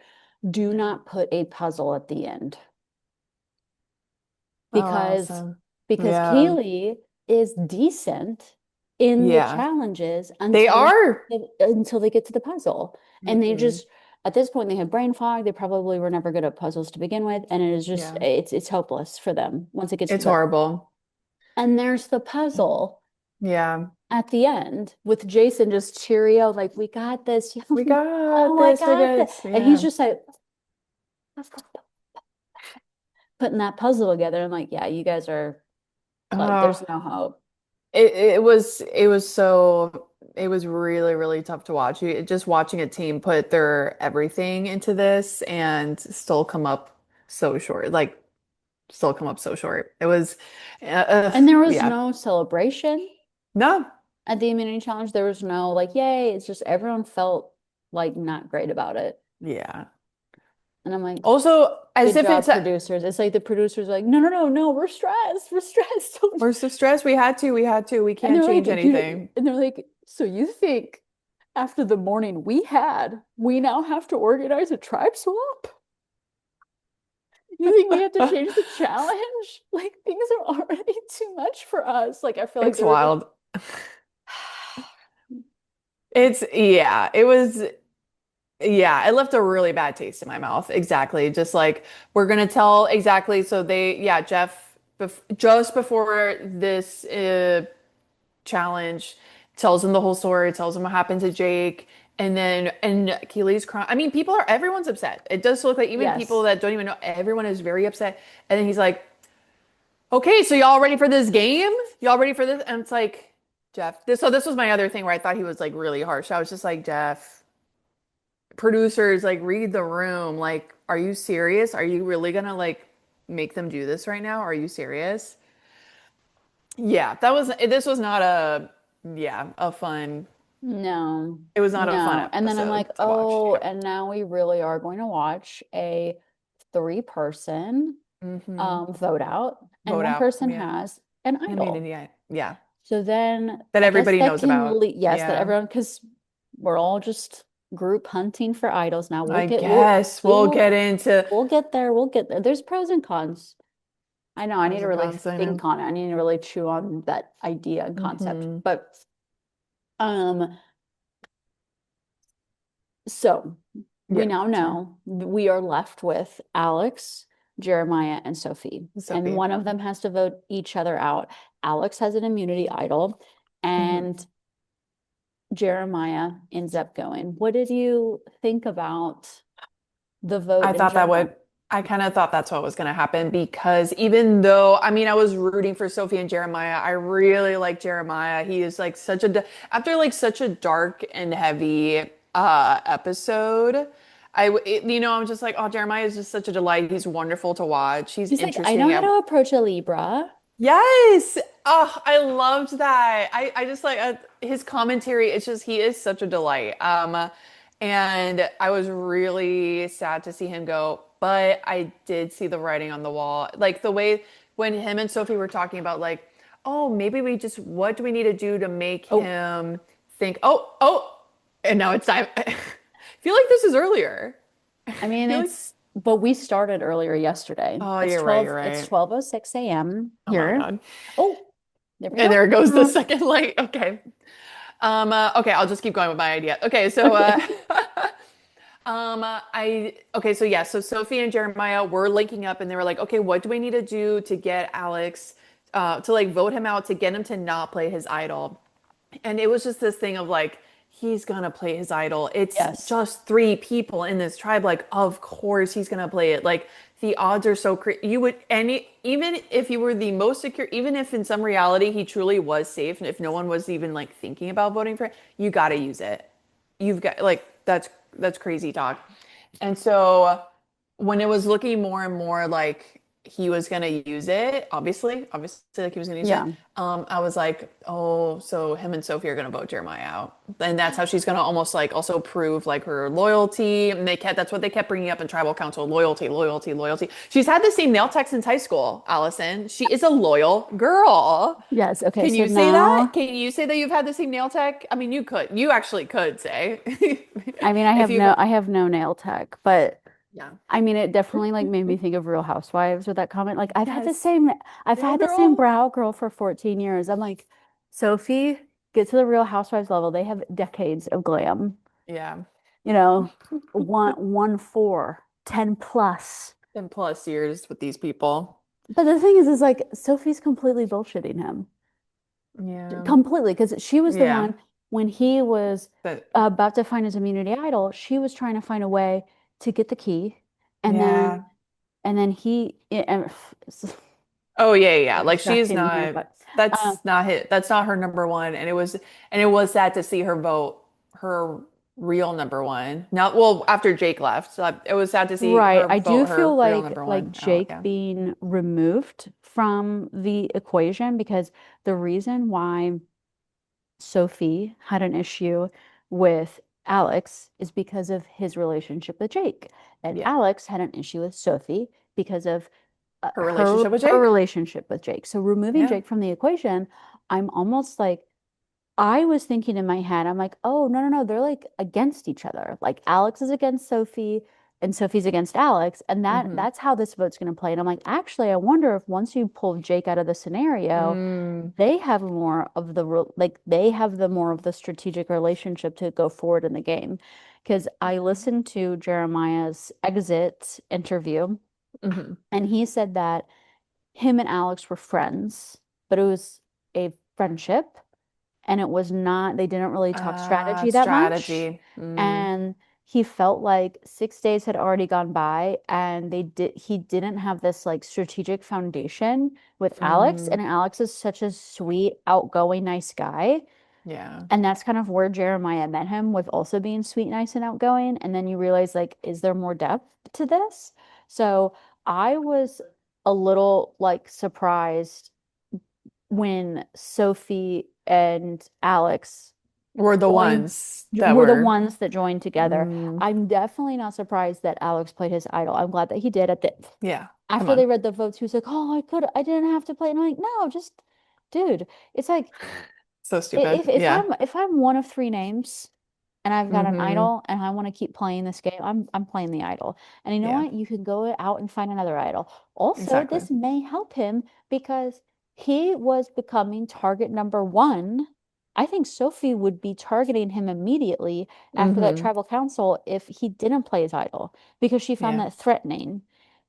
do not put a puzzle at the end Oh, because Allison. because Yeah. Keely is decent in the Yeah. challenges They are. until they get to the puzzle. And they Hmm. just at this point they have brain fog. They probably were never good at puzzles to begin with, and it is just Yeah. it's hopeless for them once it gets to It's the horrible. and there's the puzzle Yeah. at the end with Jason just cheerio, like, we got this. We got Oh, I this. We got got this. this. And he's Yeah. just like putting that puzzle together. I'm like, yeah, you guys are like, Oh, there's no hope. it was really, really tough to watch. Just watching a team put their everything into this and still come up so short. Like still come up so short. It was And there was yeah. no celebration No. at the immunity challenge. There was no like, yay. It's just everyone felt like not great about it. Yeah. And I'm like, Also, as good if job, it's producers. It's like the producers are like, no, no, no, no, we're stressed. We're stressed. we're so stressed. We And can't they're like, change dude, anything. and they're like, so you think after the morning we had, we now have to organize a tribe swap? You think we have to change the challenge? Like things are already too much for us. Like I feel like It's they were just wild. It's yeah, it was yeah, it left a really bad taste in my mouth. Exactly. Just like we're gonna tell exactly. So they yeah, Jeff bef just before this challenge tells him the whole story, tells him what happened to Jake, and Keely's crying. I mean, everyone's upset. It does look like even people yes. that don't even know, everyone is very upset. And then he's like, "Okay, so y'all ready for this game? Y'all ready for this?" And it's like, Jeff. This was my other thing where I thought he was like really harsh. I was just like, Jeff, producers, like read the room. Like, are you serious? Are you really gonna like make them do this right now? Are you serious? Yeah, this was not a yeah, a fun No, it was not a fun no. And then I'm like, episode to watch. oh, and now we really are going to watch a three-person Hmm. vote out, and Vote one out. person Yeah. has an I mean, idol. yeah. Yeah. So then That I guess everybody that knows can about. lead, yes, that Yeah. everyone, because we're all just group hunting for idols now. I guess We we'll get will, into we'll get there. We'll get there. There's pros and cons. I know I need pros to and really cons. I know. think on it. I need to really chew on that idea and concept. Hmm. But um, so we Yeah. now Sorry. know we are left with Alex, Jeremiah, and Sophie. And Sophie. one of them has to vote each other out. Alex has an immunity idol, Hmm. and Jeremiah ends up going. What did you think about the vote I in thought that general? would, I kind of thought that's what was going to happen because even though, I mean, I was rooting for Sophie and Jeremiah, I really like Jeremiah. He is like after like such a dark and heavy episode, I'm just like, oh, Jeremiah is just such a delight. He's wonderful to watch. He's He's like, I know interesting. how to approach a Libra. Yes. Oh, I loved that. I just like his commentary. It's just he is such a delight. And I was really sad to see him go, but I did see the writing on the wall. Like the way when him and Sophie were talking about like, oh, maybe what do we need to do to make Oh, him think, and now it's time. I feel like this is earlier. I I mean, feel like, but we started earlier yesterday. oh, you're right, you're It's right. 12:06 a.m. Oh my here. God. Oh, there we And go. there goes the second light. Okay. Okay, I'll just keep going with my idea. Okay, so Okay. so yeah, so Sophie and Jeremiah were linking up and they were like, okay, what do we need to do to get Alex to like vote him out to get him to not play his idol. And it was just this thing of like, he's gonna play his idol. It's Yes. just three people in this tribe. Like, of course he's gonna play it. Like, the odds are so crazy. You would, any, even if you were the most secure, even if in some reality he truly was safe, and if no one was even like thinking about voting for him, you gotta use it. You've got like that's crazy talk. And so when it was looking more and more like he was gonna use it, obviously like he was gonna use it, Yeah. I was like, oh, so him and Sophie are gonna vote Jeremiah out. And that's how she's gonna almost like also prove like her loyalty. And that's what they kept bringing up in tribal council, loyalty, loyalty, loyalty. She's had the same nail tech since high school, Allison. She is a loyal girl. Yes. Okay. Can So you say that? now, Can you say that you've had the same nail tech? I mean, you could. You actually could say I mean, if you've. I have no nail tech, but Yeah. I mean, it definitely like made me think of Real Housewives with that comment. Like Yes. I've Real had the same girl. brow girl for 14 years. I'm like, Sophie, get to the Real Housewives level. They have decades of glam. Yeah. You know, one four, 10 plus. 10 plus years with these people. But the thing is like Sophie's completely bullshitting him. Yeah. Completely, because she was the Yeah. one when he was But about to find his immunity idol, she was trying to find a way to get the key. And yeah. then he and Oh yeah, yeah. we're Like she's distracting here, not but uh, that's not her number one. And it was sad to see her vote her real number one. Now, well, after Jake left. So it was sad to see right. her I do vote feel her real number like one out. Jake Yeah. being removed from the equation because the reason why Sophie had an issue with Alex is because of his relationship with Jake. And Yeah. Alex had an issue with Sophie because of Her relationship with her Jake. relationship with Jake. So removing Yeah. Jake from the equation, I'm almost like I was thinking in my head, I'm like, oh, no, no, no, they're like against each other. Like Alex is against Sophie and Sophie's against Alex, and Mm-hmm. that's how this vote's going to play. And I'm like, actually, I wonder if once you pull Jake out of the scenario, Mm. they have more of the like they have the more of the strategic relationship to go forward in the game. Because I listened to Jeremiah's exit interview, Mm-hmm. and he said that him and Alex were friends, but it was a friendship and it was not, they didn't really talk strategy that much. Strategy. Mm. And he felt like 6 days had already gone by and he didn't have this like strategic foundation with Alex. Mm. And Alex is such a sweet, outgoing, nice guy. Yeah. And that's kind of where Jeremiah met him with also being sweet, nice, and outgoing. And then you realize, like, is there more depth to this? So I was a little like surprised when Sophie and Alex We're the joined ones that were the were. ones that joined together. Mm. I'm definitely not surprised that Alex played his idol. I'm glad that he did at the Yeah. Come after on. they read the votes, he was like, "Oh, I didn't have to play." And I'm like, "No, just dude, it's like So stupid. if Yeah. I'm one of three names and I've got an Mm-hmm. idol and I want to keep playing this game, I'm playing the idol. And you know Yeah. what? You can go out and find another idol. Also, Exactly. this may help him because he was becoming target number one. I think Sophie would be targeting him immediately after that Mm-hmm. tribal council if he didn't play his idol because she found Yeah. that threatening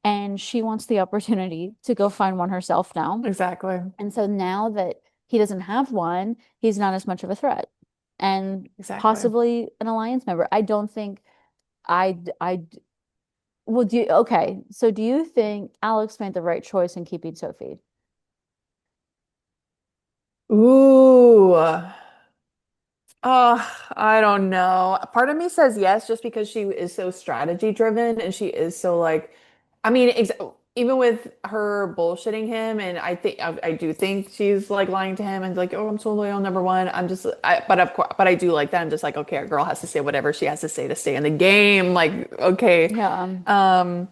and she wants the opportunity to go find one herself now. Exactly. And so now that he doesn't have one, he's not as much of a threat and Exactly. possibly an alliance member. I don't think I well, okay. So do you think Alex made the right choice in keeping Sophie? Ooh. I don't know. Part of me says yes, just because she is so strategy driven and she is so like, I mean, ex even with her bullshitting him, and I do think she's like lying to him and like, oh, I'm so loyal, number one. But of course, but I do like that. I'm just like, okay, a girl has to say whatever she has to say to stay in the game. Like, okay. Yeah. Um,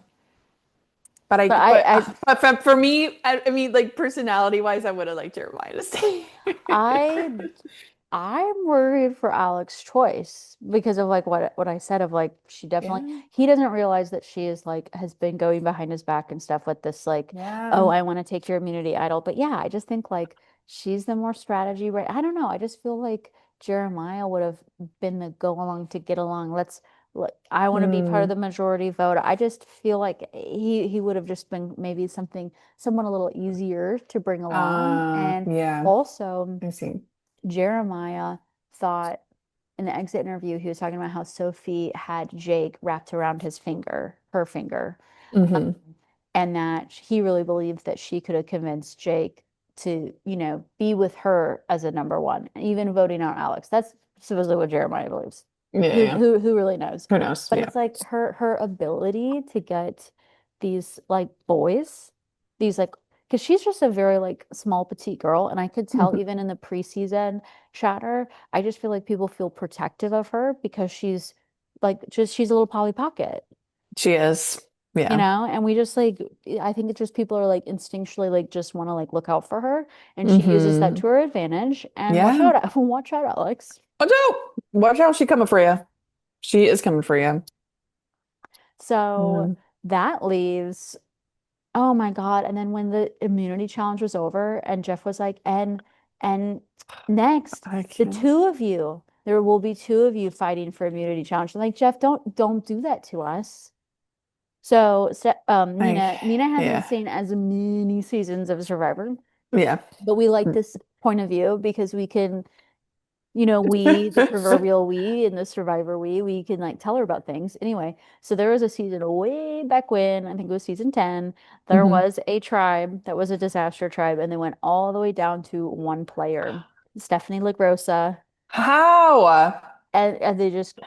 But I but for me, I mean, like personality wise, I would have liked Jeremiah to stay. I I'm worried for Alex's choice because of like what I said of like she definitely Yeah. he doesn't realize that she is like has been going behind his back and stuff with this like oh Yeah. I want to take your immunity idol but yeah I just think like she's the more strategy right I don't know I just feel like Jeremiah would have been the go along to get along Like, I want to be part of Mm. the majority vote. I just feel like he would have just been maybe someone a little easier to bring along. And Yeah, also I see. Jeremiah thought in the exit interview, he was talking about how Sophie had Jake wrapped around her finger, Hmm. and that he really believed that she could have convinced Jake to, be with her as a number one, even voting out Alex. That's supposedly what Jeremiah believes. Who Yeah. who really knows? Who knows? But Yeah. it's like her ability to get these like boys, these like because she's just a very like small petite girl, and I could tell Mhm. even in the preseason chatter, I just feel like people feel protective of her because she's a little Polly Pocket, She is. Yeah. and we just like I think it's just people are like instinctually like just want to like look out for her, and she uses that Hmm. to her advantage. And watch Yeah. out, watch out, Alex. Watch out. Watch out. She coming for you. She is coming for you. So Mm. that leaves, oh my God. And then when the immunity challenge was over, and Jeff was like, and next, I the can't. two of you, there will be two of you fighting for immunity challenge. I'm like, Jeff, don't do that to us. So, I, Nina hasn't yeah. seen as many seasons of Survivor, Yeah. but we like this point of view because we can, the proverbial we and the survivor we can like tell her about things. Anyway, so there was a season way back when, I think it was season 10, there Hmm. was a tribe that was a disaster tribe, and they went all the way down to one player, Stephanie LaGrossa, How? and they just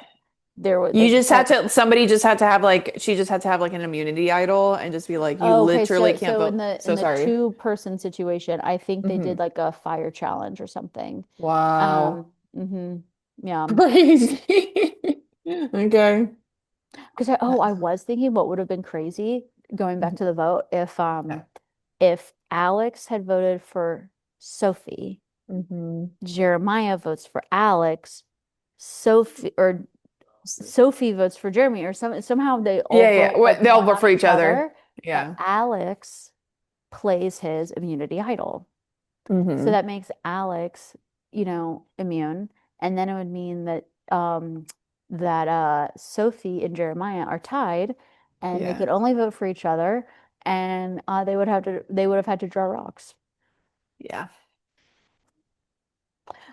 they You just just had kept. to, somebody just had to have like, she just had to have like an immunity idol and just be like, you Oh, okay, literally so can't so in vote. the So sorry. two-person situation, I think they Hmm. did like a fire challenge or something. Wow. Mhm. Yeah. Crazy. Okay. Because I was thinking what would have been crazy going back to the vote if Alex had voted for Sophie, Mm-hmm. Jeremiah votes for Alex, Sophie votes for Jeremy, or somehow they all Yeah, yeah. vote like They'll one vote on for each each other. other, but Yeah. Alex plays his immunity idol. So Hmm. that makes Alex, immune. And then it would mean that Sophie and Jeremiah are tied, and they Yeah. could only vote for each other, and they would have had to draw rocks. Yeah.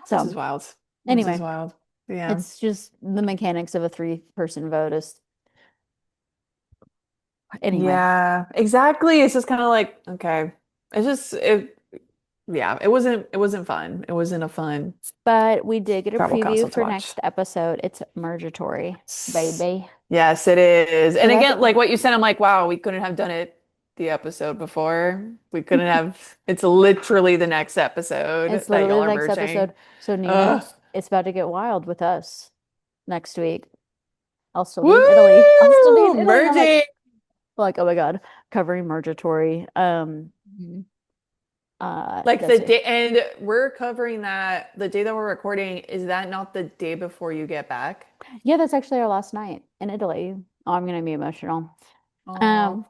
This is So wild. This is anyway, wild. Yeah. it's just the mechanics of a three-person vote is anyway. Yeah, exactly. It's just kind of like, okay. It's just yeah, it wasn't fun. It wasn't a fun But we did get a tribal preview council to for watch. next episode. It's Mergatory, baby. Yes, it is. So And that's again, like what you said, I'm like, wow, we couldn't have done it the episode before. We couldn't have, it's literally the next episode It's that literally y'all the are next merging. episode. So Nina, Ugh. it's about to get wild with us next week. I'll still be in Italy. I'll still be in Woo! Italy. And I'm like, Merging. oh my God, covering Mergatory. Mhm. Like the That's it. day, and we're covering that the day that we're recording, is that not the day before you get back? Yeah, that's actually our last night in Italy. Oh, I'm gonna be emotional. Oh, Um,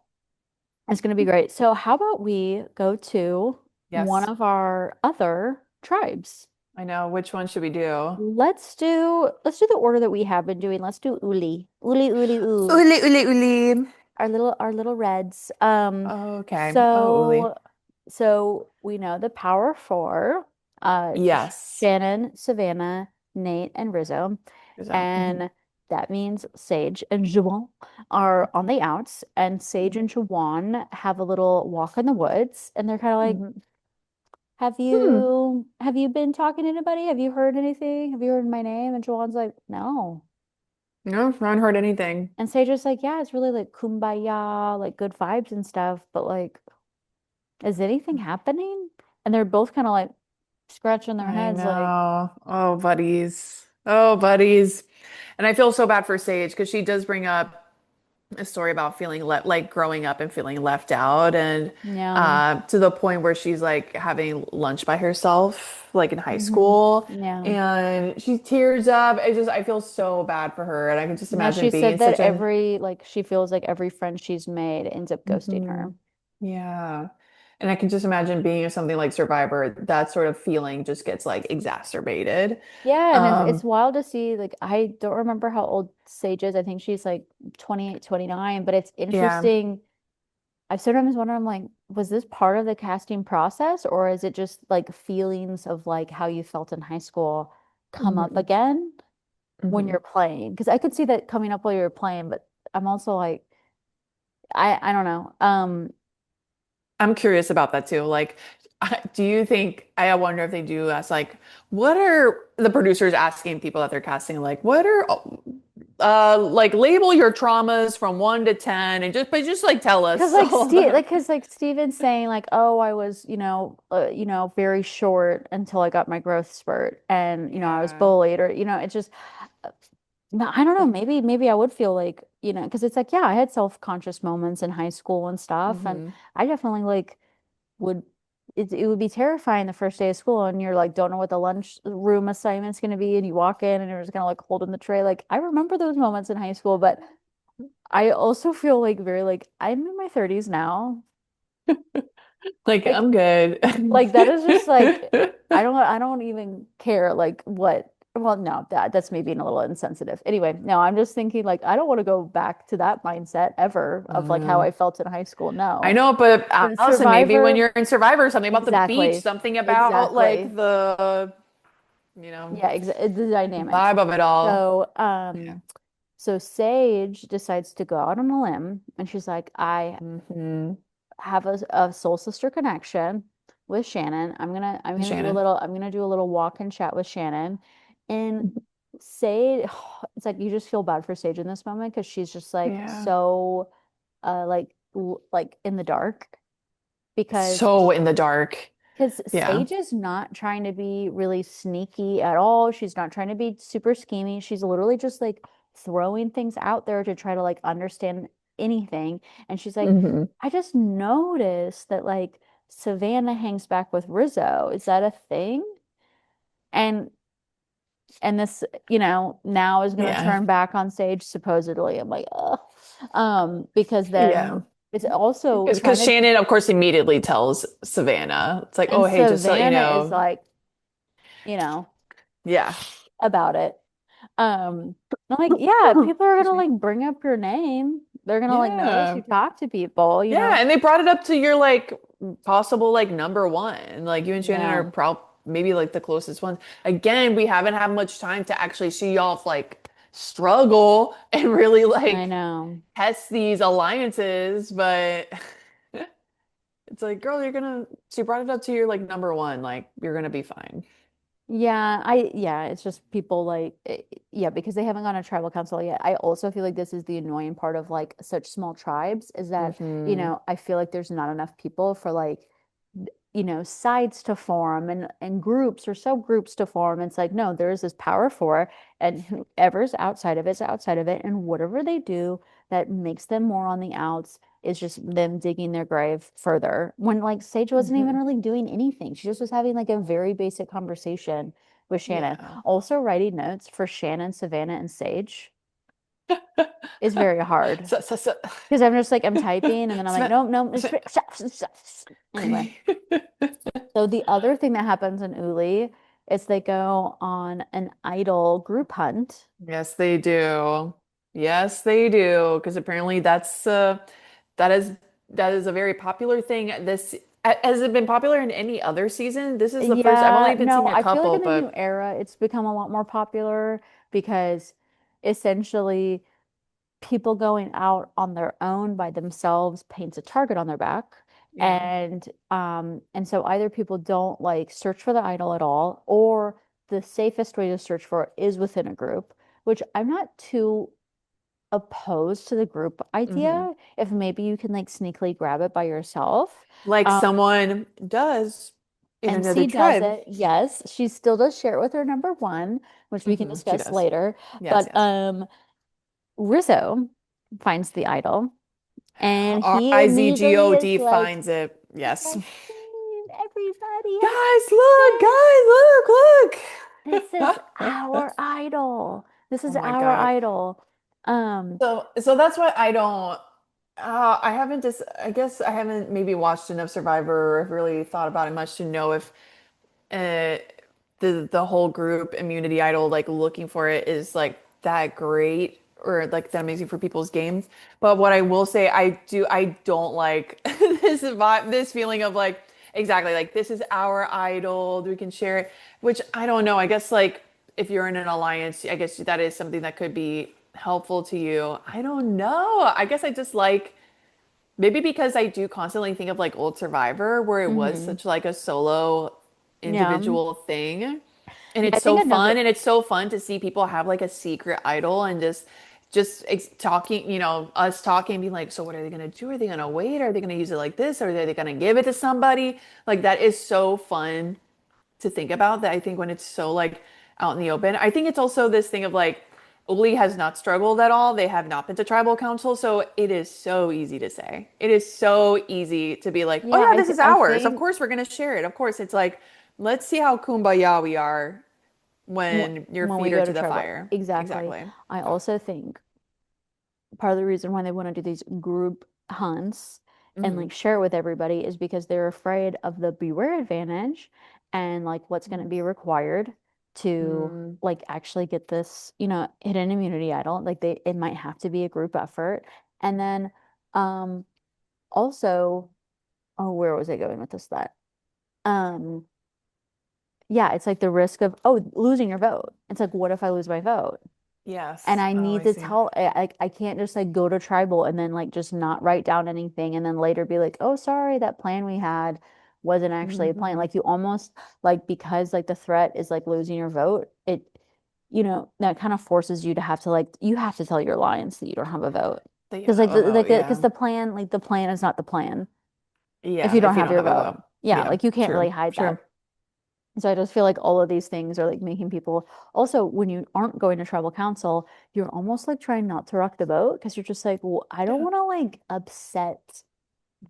it's gonna be great. So how about we go to one yes. of our other tribes? I know. Which one should we do? Let's do the order that we have been doing. Let's do Uli. Uli, Uli, Ooh. Uli, uli, uli. Our little reds. Okay. Oh, uli. So so we know the power four, Yes. Shannon, Savannah, Nate, and Rizzo. Mhm. And that means Sage and Juwan are on the outs, and Sage and Juwan have a little walk in the woods, and they're kind of like, Mhm. have Hmm. you been talking to anybody? Have you heard anything? Have you heard my name? And Juwan's like, no. No, I haven't heard anything. And Sage is like, yeah, it's really like kumbaya, like good vibes and stuff, but like, is anything happening? And they're both kind of like scratching their I heads, like, know. Oh, buddies. Oh, buddies. And I feel so bad for Sage because she does bring up a story about feeling left, like growing up and feeling left out, and yeah, to the point where she's like having lunch by herself, like in high hmm, school, yeah. and she tears up. I feel so bad for her, and I can just Yeah, imagine she being said in that such a she feels like every friend she's made ends up ghosting Mhm. her. Yeah. And I can just imagine being something like Survivor, that sort of feeling just gets like exacerbated. Yeah, and it's Um, wild to see. Like, I don't remember how old Sage is. I think she's like 28, 29. But it's yeah. interesting. I sometimes wonder, I'm like, was this part of the casting process, or is it just like feelings of like how you felt in high school come up Hmm. again when Hmm. you're playing? Because I could see that coming up while you're playing, but I'm also like, I don't know. I'm curious about that too. Like, do you think, I wonder if they do ask, like, what are the producers asking people that they're casting? Like, what are, like, label your traumas from 1 to 10 and just like tell Because us like all Steve, the. like because like Steven's saying like, oh, I was, very short until I got my growth spurt, and I was Yeah. bullied, or it's just, uh, no, I don't know. Maybe I would feel like, because it's like, yeah, I had self-conscious moments in high school and stuff, and Hmm. I definitely like would. It would be terrifying the first day of school, and you're like, don't know what the lunch room assignment's going to be, and you walk in, and you're just kind of like holding the tray. Like, I remember those moments in high school, but I also feel like very like I'm in my 30s now. Like, Like I'm good. that is just like I don't even care like what, well, no, that's me being a little insensitive. Anyway, no, I'm just thinking like I don't want to go back to that mindset ever of like how I Um, felt in high school. I No. know, but But Allison, maybe when Survivor, you're in Survivor, something about the beach, exactly. something about like Exactly. the, you know, Yeah, the dynamics. vibe of it all. So, Yeah. so Sage decides to go out on a limb, and she's like, I Hmm. have a soul sister connection with Shannon. I'm gonna do a Shannon. little walk and chat with Shannon. And Sage, it's like you just feel bad for Sage in this moment because she's just like Yeah. so like in the dark because So in the dark. Yeah. Sage is not trying to be really sneaky at all. She's not trying to be super schemy. She's literally just like throwing things out there to try to like understand anything. And she's like, Hmm. I just noticed that like Savannah hangs back with Rizzo. Is that a thing? And this, now is going to Yeah. turn back on Sage supposedly. I'm like, ugh. Because then Yeah. it's also trying Because to, Shannon, of course, immediately tells Savannah, it's like, and oh, hey, just to let you Savannah is know. like, you know, Yeah. about it. I'm like, yeah, people are Excuse gonna me. like bring up your name. They're gonna like notice you Yeah. talk to people, Yeah. And they brought it up to your like possible like number one. Like you and Shannon are Yeah, prob maybe like the closest ones. Again, we haven't had much time to actually see y'all like struggle and really I like know. test these alliances, but it's like, girl, she brought it up to your like number one, like you're gonna be fine. Yeah, it's just people like yeah, because they haven't gone to tribal council yet. I also feel like this is the annoying part of like such small tribes is that, Hmm. I feel like there's not enough people for like sides to form and groups or subgroups to form. It's like, no, there is this power for, and whoever's outside of it is outside of it. And whatever they do that makes them more on the outs is just them digging their grave further. When like Sage wasn't even Hmm. really doing anything. She just was having like a very basic conversation with Shannon. Yeah. Also, writing notes for Shannon, Savannah, and Sage is very hard. So, Because I'm just like, I'm typing and then I'm like, Sven- no, no, Sven- anyway. So the other thing that happens in Uli is they go on an idol group hunt. Yes, they do. Yes, they do. Because apparently that is that is a very popular thing. Has it been popular in any other season? This is the first. I've only Yeah, been no, seeing a I feel like couple, in the new but era, it's become a lot more popular because essentially people going out on their own by themselves paints a target on their back. yeah. And so either people don't like search for the idol at all, or the safest way to search for it is within a group, which I'm not too opposed to the group Hmm. idea if maybe you can like sneakily grab it by yourself. Like Um, someone does in and another C does tribe. it. Yes, she still does share it with her number one, which we can She discuss does. later. Yes, But yes. Rizzo finds the idol, and he immediately is RIZGOD like, finds it. he's Yes. like, everybody else Guys, look, guys, is. This is look, look. our idol. This Oh is my our God. idol. Um, So that's why I don't. I haven't just, I guess I haven't maybe watched enough Survivor or really thought about it much to know if uh, the whole group immunity idol like looking for it is like that great or like that amazing for people's games. But what I will say, I don't like this vibe, this feeling of like exactly like this is our idol, we can share it, which I don't know. I guess like if you're in an alliance, I guess that is something that could be helpful to you. I don't know. I guess I just like maybe because I do constantly think of like old Survivor where it was Hmm. such like a solo Yeah. individual thing. And Yeah, I it's think so another fun and it's so fun to see people have like a secret idol and just talking, us talking, being like, so what are they gonna do? Are they gonna wait? Are they gonna use it like this? Or are they gonna give it to somebody? Like that is so fun to think about that I think when it's so like out in the open. I think it's also this thing of like Uli has not struggled at all. They have not been to tribal council, so it is so easy to say. It is so easy to be like, "Oh yeah, yeah, this is I ours. Of think course we're going to share it." Of course it's like, let's see how kumbaya we are when your when we feet are go to to the tribal, fire. exactly. Exactly. I also think part of the reason why they want to do these group hunts and Hmm. like share it with everybody is because they're afraid of the beware advantage and like what's going to be required to Mm, like actually get this, hidden immunity idol. Like it might have to be a group effort. And then um also, oh, where was I going with this that? Um yeah, it's like the risk of, oh, losing your vote. It's like, what if I lose my vote? And yes. I Oh, need I to see. tell, I can't just like go to tribal and then like just not write down anything and then later be like, oh, sorry, that plan we had wasn't actually a plan. Hmm. Like you almost like because like the threat is like losing your vote, that kind of forces you to have to like you have to tell your alliance that you don't have a vote. That you Because don't have a vote, because yeah. the plan is not the plan if you Yeah, don't if you have don't your have a vote. vote. Yeah, Yeah, like you can't really true. hide True. that. So I just feel like all of these things are like making people also when you aren't going to tribal council, you're almost like trying not to rock the boat because you're just like, well, I don't Yeah. want to like upset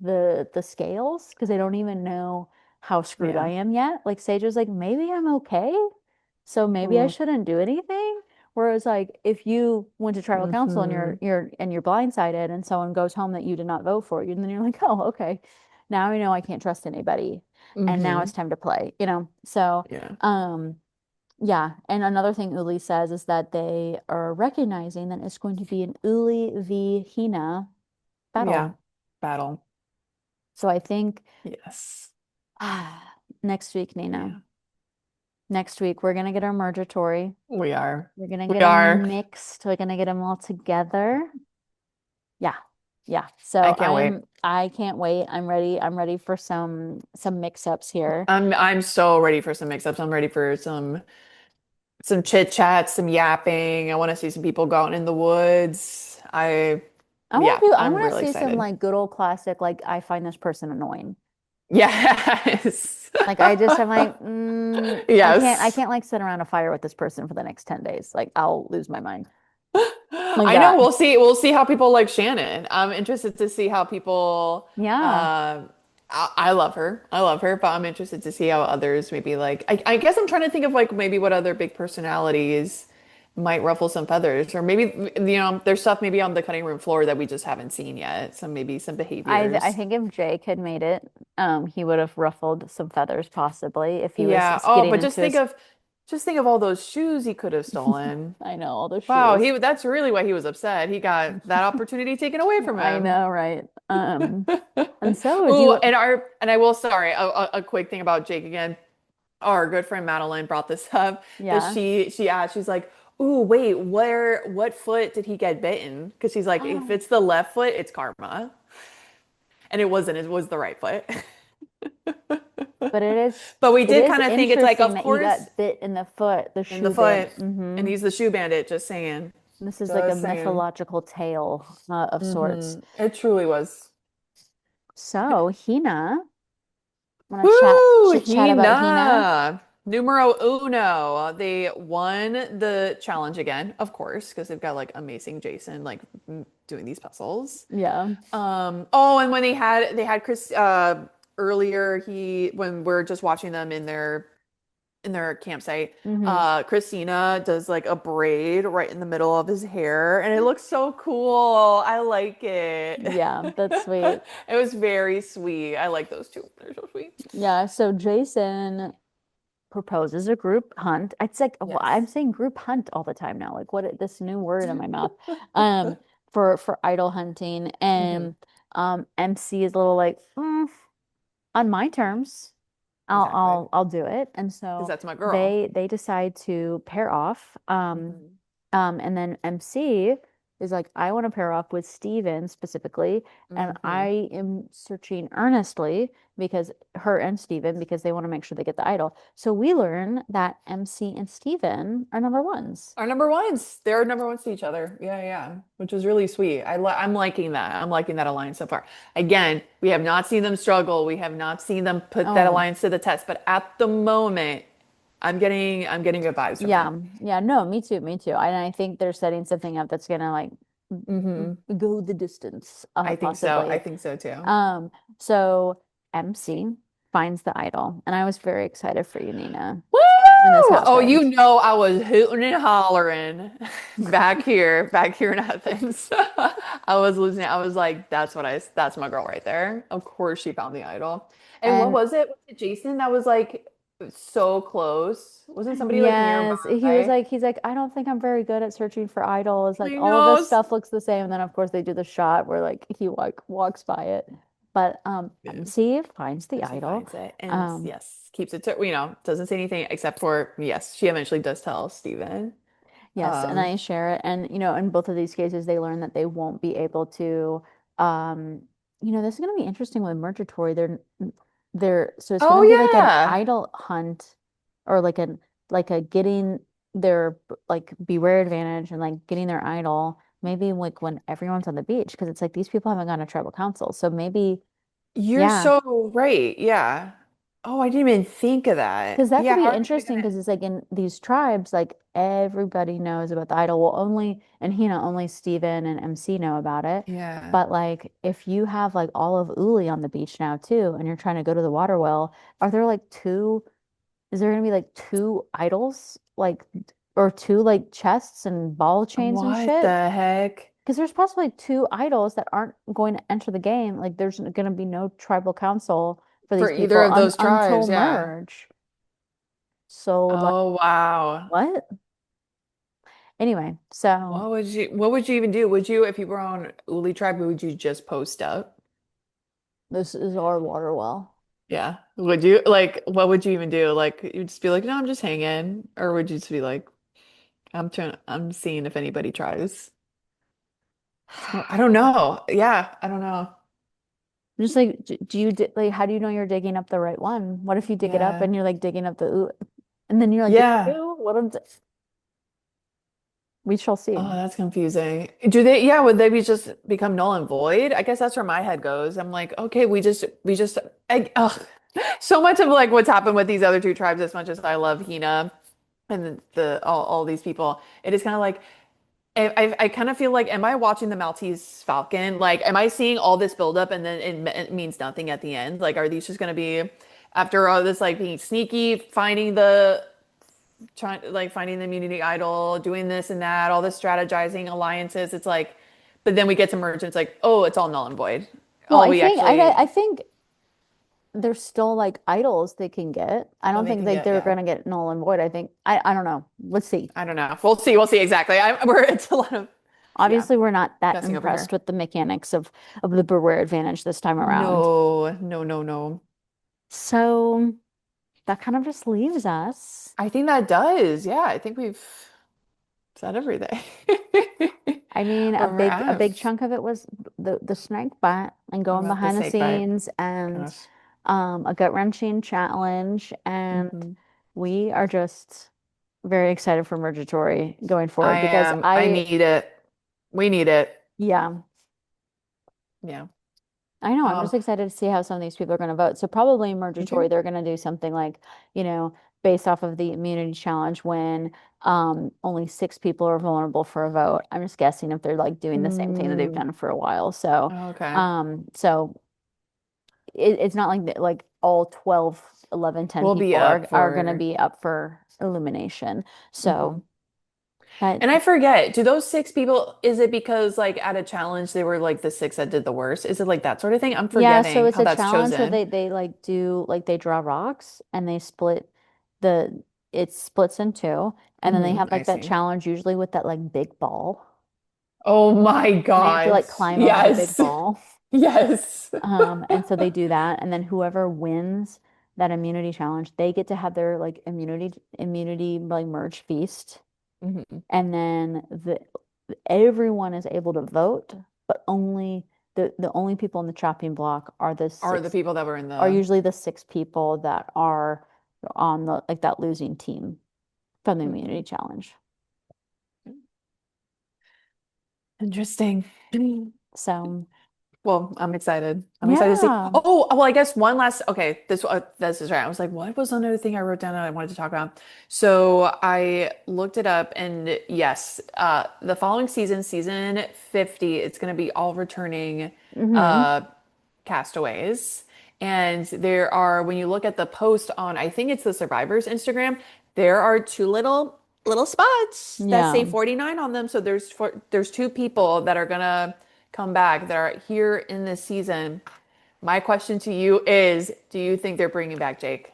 the scales because I don't even know how screwed I Yeah. am yet. Like Sage was like, maybe I'm okay. So maybe I Ooh. shouldn't do anything. Whereas like if you went to tribal council and Hmm. you're blindsided and someone goes home that you did not vote for you, and then you're like, oh, okay. Now I know I can't trust anybody. And now it's Hmm. time to play. So Yeah. um yeah, and another thing Uli says is that they are recognizing that it's going to be an Uli v HINA Yeah. battle. Battle. So I think Yes. next week, Nina, Yeah. next week we're gonna get our Mergatory. We are. We're gonna We get are. them mixed. We're gonna get them all together. Yeah, yeah. I So can't wait. I can't wait. I'm ready. I'm ready for some mix-ups here. I'm so ready for some mix-ups. I'm ready for some chit chat, some yapping. I want to see some people go out in the woods. Yeah, I I'm want to really see some excited. like good old classic, like I find this person annoying. Yes. Like I'm like, I Yes. can't like sit around a fire with this person for the next 10 days. Like I'll lose my mind. Like I know that. we'll see how people like Shannon. I'm interested to see how people Yeah. uh I love her. I love her, but I'm interested to see how others maybe like I guess I'm trying to think of like maybe what other big personalities might ruffle some feathers or maybe there's stuff maybe on the cutting room floor that we just haven't seen yet. So maybe some I behaviors. think if Jake had made it, he would have ruffled some feathers possibly if he was Yeah. Oh, getting but into his just think of all those shoes he could have stolen. I know all the Wow, shoes. that's really why he was upset. He got that opportunity taken away from I him. know, right? And so do Ooh, you and I will sorry, a quick thing about Jake again. Our good friend Madeline brought this up that yeah. she asked, she's like, "Ooh, wait, what foot did he get bitten?" Because she's like, if it's the left foot, it's karma. And it wasn't, it was the right foot. But But we it did is kind of think it's like, interesting of that he course, got bit in the foot, the in the shoe bit. foot, and he's the shoe bandit, just saying. This is like a Just saying. mythological tale of sorts. It truly was. So, Hina, want to Woo! chit chat about Hina? Hina. Numero uno. They won the challenge again, of course, because they've got like amazing Jason like doing these puzzles. Yeah. Oh, and when they had Chris earlier, he when we're just watching them in their in their campsite. Hmm. Christina does like a braid right in the middle of his hair, and it looks so cool. I like it. Yeah, that's sweet. It was very sweet. I like those two. They're so sweet. Yeah, so Jason proposes a group hunt. It's like, well, I'm Yes. saying group hunt all the time now. Like what this new word in my mouth. Um, for idol hunting. Hmm. And MC is a little like, on my terms. Exactly. I'll do it. And Because so that's my girl. they decide to pair off. Hmm. And then MC is like, I want to pair off with Steven specifically, and Hmm. I am searching earnestly because her and Steven because they want to make sure they get the idol. So we learn that MC and Steven are number ones. Our number ones. They're number ones to each other. Yeah, yeah. Which is really sweet. I'm liking that. I'm liking that alliance so far. Again, we have not seen them struggle. We have not seen them put that Oh, alliance to the test. But at the moment, I'm getting good vibes from it. yeah. Yeah, no, me too, me too. And I think they're setting something up that's gonna like Hmm. go the distance, I think so. I possibly. think so too. Um, so MC finds the idol, and I was very excited for you, Nina, Woo! when this Oh, happened. I was hooting and hollering back here in Athens. I was losing it. I was like, that's my girl right there. Of course she found the idol. And what And was it? Was it Jason that was like so close? Wasn't somebody like yes, nearby? he's like, I don't think I'm very good at searching for idols. Like I all of this know. stuff looks the same. And then of course they do the shot where like he walks by it. But Yeah. MC finds the And she idol. finds it and Um, yes, keeps it to, doesn't say anything except for yes, she eventually does tell Steven. Yes, and Um, I share it. And, in both of these cases, they learn that they won't be able to, um, this is going to be interesting with Mergatory. So it's going oh to be like an yeah. idol hunt or like a getting their like beware advantage and like getting their idol, maybe like when everyone's on the beach, because it's like these people haven't gone to tribal council. So maybe, You're yeah. so right. Yeah. Oh, I didn't even think of that. Because that could Yeah, be how are they interesting gonna? because it's like in these tribes, like everybody knows about the idol. Well, and only Steven and MC know about it. Yeah. But like if you have like all of Uli on the beach now too, and you're trying to go to the water well, are there like is there gonna be like two idols? Like or two like chests and ball chains and What shit? the heck? Because there's possibly two idols that aren't going to enter the game. Like there's gonna be no tribal council for For these either people of those until tribes, yeah. merge. So like Oh, wow. what? Anyway, so What would you even do? Would you, if you were on Uli tribe, would you just post up? this is our water well. Yeah. Would you like what would you even do? Like you'd just be like, no, I'm just hanging. Or would you just be like, I'm seeing if anybody tries. I don't know. Yeah, I don't know. Just like, do you like, how do you know you're digging up the right one? What if you dig it up Yeah. and you're like digging up and then you're like, Yeah. we shall see. Oh, that's confusing. Do they, yeah, would they be just become null and void? I guess that's where my head goes. I'm like, okay, ugh. So much of like what's happened with these other two tribes, as much as I love HINA and all these people, it is kind of like I kind of feel like, am I watching the Maltese Falcon? Like, am I seeing all this buildup and then it means nothing at the end? Like, are these just going to be after all this, like being sneaky, finding the immunity idol, doing this and that, all this strategizing, alliances? It's like, but then we get to merge and it's like, oh, it's all null and void. Well, Oh, we I actually, think there's still like idols they can get. I oh, don't they think can like get, they're yeah. gonna get null and void. I think I don't know. Let's see. I don't know. We'll see. We'll see exactly. It's a lot of, yeah, Obviously, we're not that guessing over impressed here. with the mechanics of the beware advantage this time around. No, no, no, no. So that kind of just leaves us. I think that does. Yeah, I think we've said everything. I mean, Where we're a at. big chunk of it was the snake bite and What going about the behind the snake bite? scenes and Gosh. a gut-wrenching challenge. And Hmm. we are just very excited for Mergatory going I forward because am. I need it. We need it. yeah, Yeah. I know. I'm Um, just excited to see how some of these people are going to vote. So probably in me Mergatory, too. they're going to do something like, you know, based off of the immunity challenge when only six people are vulnerable for a vote. I'm just guessing if they're like doing the same thing that they've Mm, done for a while. So, okay. so it's not like all 12 11, 10 We'll be people up are going to for. be up for elimination. Mhm. So that, And I forget, do those six people, is it because like at a challenge they were like the six that did the worst? Is it like that sort of thing? I'm yeah, so forgetting it's how a that's challenge where chosen. they like do like they draw rocks and they split the it splits in two, and then they have I like that see. challenge usually with that like big ball, Oh my and they have to God. like climb over the big Yes. ball. Yes. And so they do that, and then whoever wins that immunity challenge, they get to have their like immunity like merge feast, Mhm. and then the everyone is able to vote, but only the only people in the chopping block are the Are the six people that were in are the. usually the six people that are on the like that losing team from the immunity Mhm. challenge. Interesting. So Well, I'm excited. I'm excited to see. yeah. Oh, well, I guess one last. Okay, this is right. I was like, what was another thing I wrote down that I wanted to talk about? So I looked it up, and yes, the following season, season 50, it's going to be all returning Hmm. uh castaways. And there are, when you look at the post on, I think it's the Survivors Instagram, there are two little spots that say Yeah. 49 on them. So there's two people that are gonna come back that are here in this season. My question to you is, do you think they're bringing back Jake?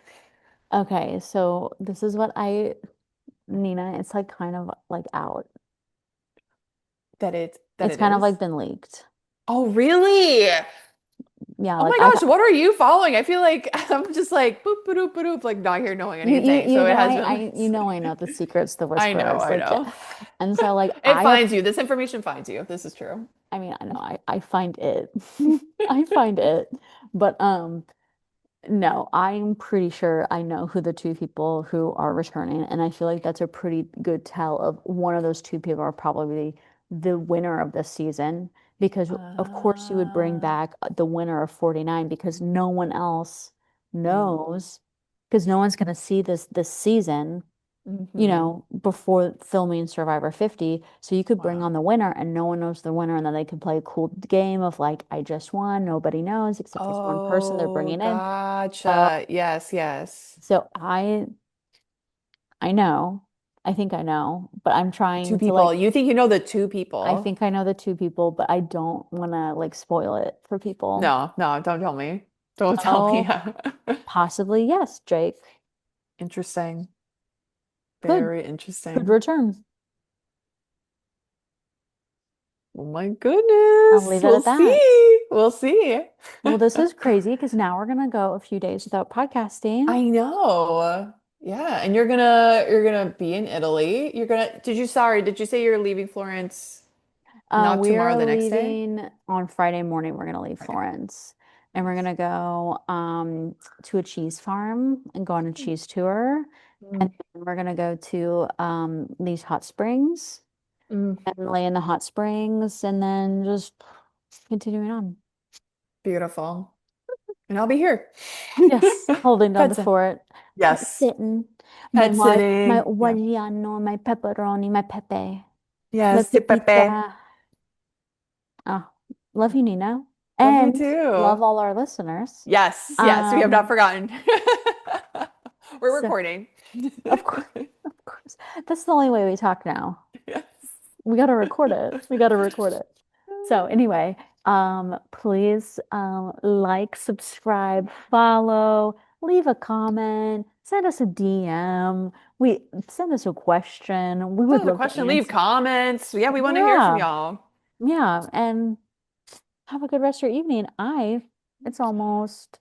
Okay, so this is what Nina, it's like kind of like out. That It's it kind of is? like been leaked. Oh, really? Yeah, Oh like my I gosh, what are you following? I feel like I'm just like boop boop boop boop, like not here knowing anything. So it has been leaked. I know the secrets, the I know, whispers, I like yeah. know. And so like It finds you. This information finds you. This is true. I mean I know I find it I find it, but no, I'm pretty sure I know who the two people who are returning, and I feel like that's a pretty good tell of one of those two people are probably the winner of this season, because of course you would bring Uh, back the winner of 49 because no one else mm, knows, because no one's going to see this season, hmm. before filming Survivor 50. So you could bring on Wow. the winner and no one knows the winner, and then they can play a cool game of like, I just won, nobody knows except this one person they're Oh, bringing in. So, gotcha. Yes, yes. so I know, I think I know, but I'm Two trying to people. like, You think you know the two I people? think I know the two people, but I don't want to like spoil it for people. No, no, don't tell me. Don't tell me. So possibly, yes, Jake Interesting. could Very could interesting. return. Oh my I'll goodness. leave it We'll at that. see. We'll see. Well, this is crazy because now we're gonna go a few days without podcasting. I know. Yeah, and you're gonna be in Italy. Did you say you're leaving Florence not We tomorrow, are the next day? leaving on Friday morning. We're gonna leave Friday. Florence, and we're Nice. gonna go to a cheese farm and go on a cheese tour, and Mm, then we're gonna go to these hot springs mm, and lay in the hot springs, and then just continuing on. beautiful. And I'll be here. Yes, holding down the Pet sit. fort, pet Yes. sitting, Pet my sitting. Yeah. Reggiano, my pepperoni, my pepe, my Yes, Pepe. pepita. Oh, love you, Nina. Love you And love too. all our listeners. Yes, yes, we have not Um, forgotten. We're so recording. of course, of course. That's the only way we talk now. Yes. We gotta record it. We gotta record it. So anyway, please like, subscribe, follow, leave a comment, send us a DM. We send us a question. We would Send us a love to question, leave answer. comments. Yeah, we want to hear from Yeah, y'all. yeah. And have a good rest of your evening. It's almost,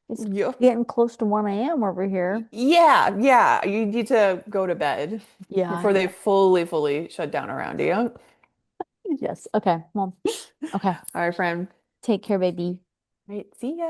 it's Yep. getting close to 1 a.m. over here. Yeah, yeah. You need to go to bed Yeah, before they yeah. fully shut down around you. All Yes. Okay. Well, okay. right, friend. Take care, baby. All right, see ya.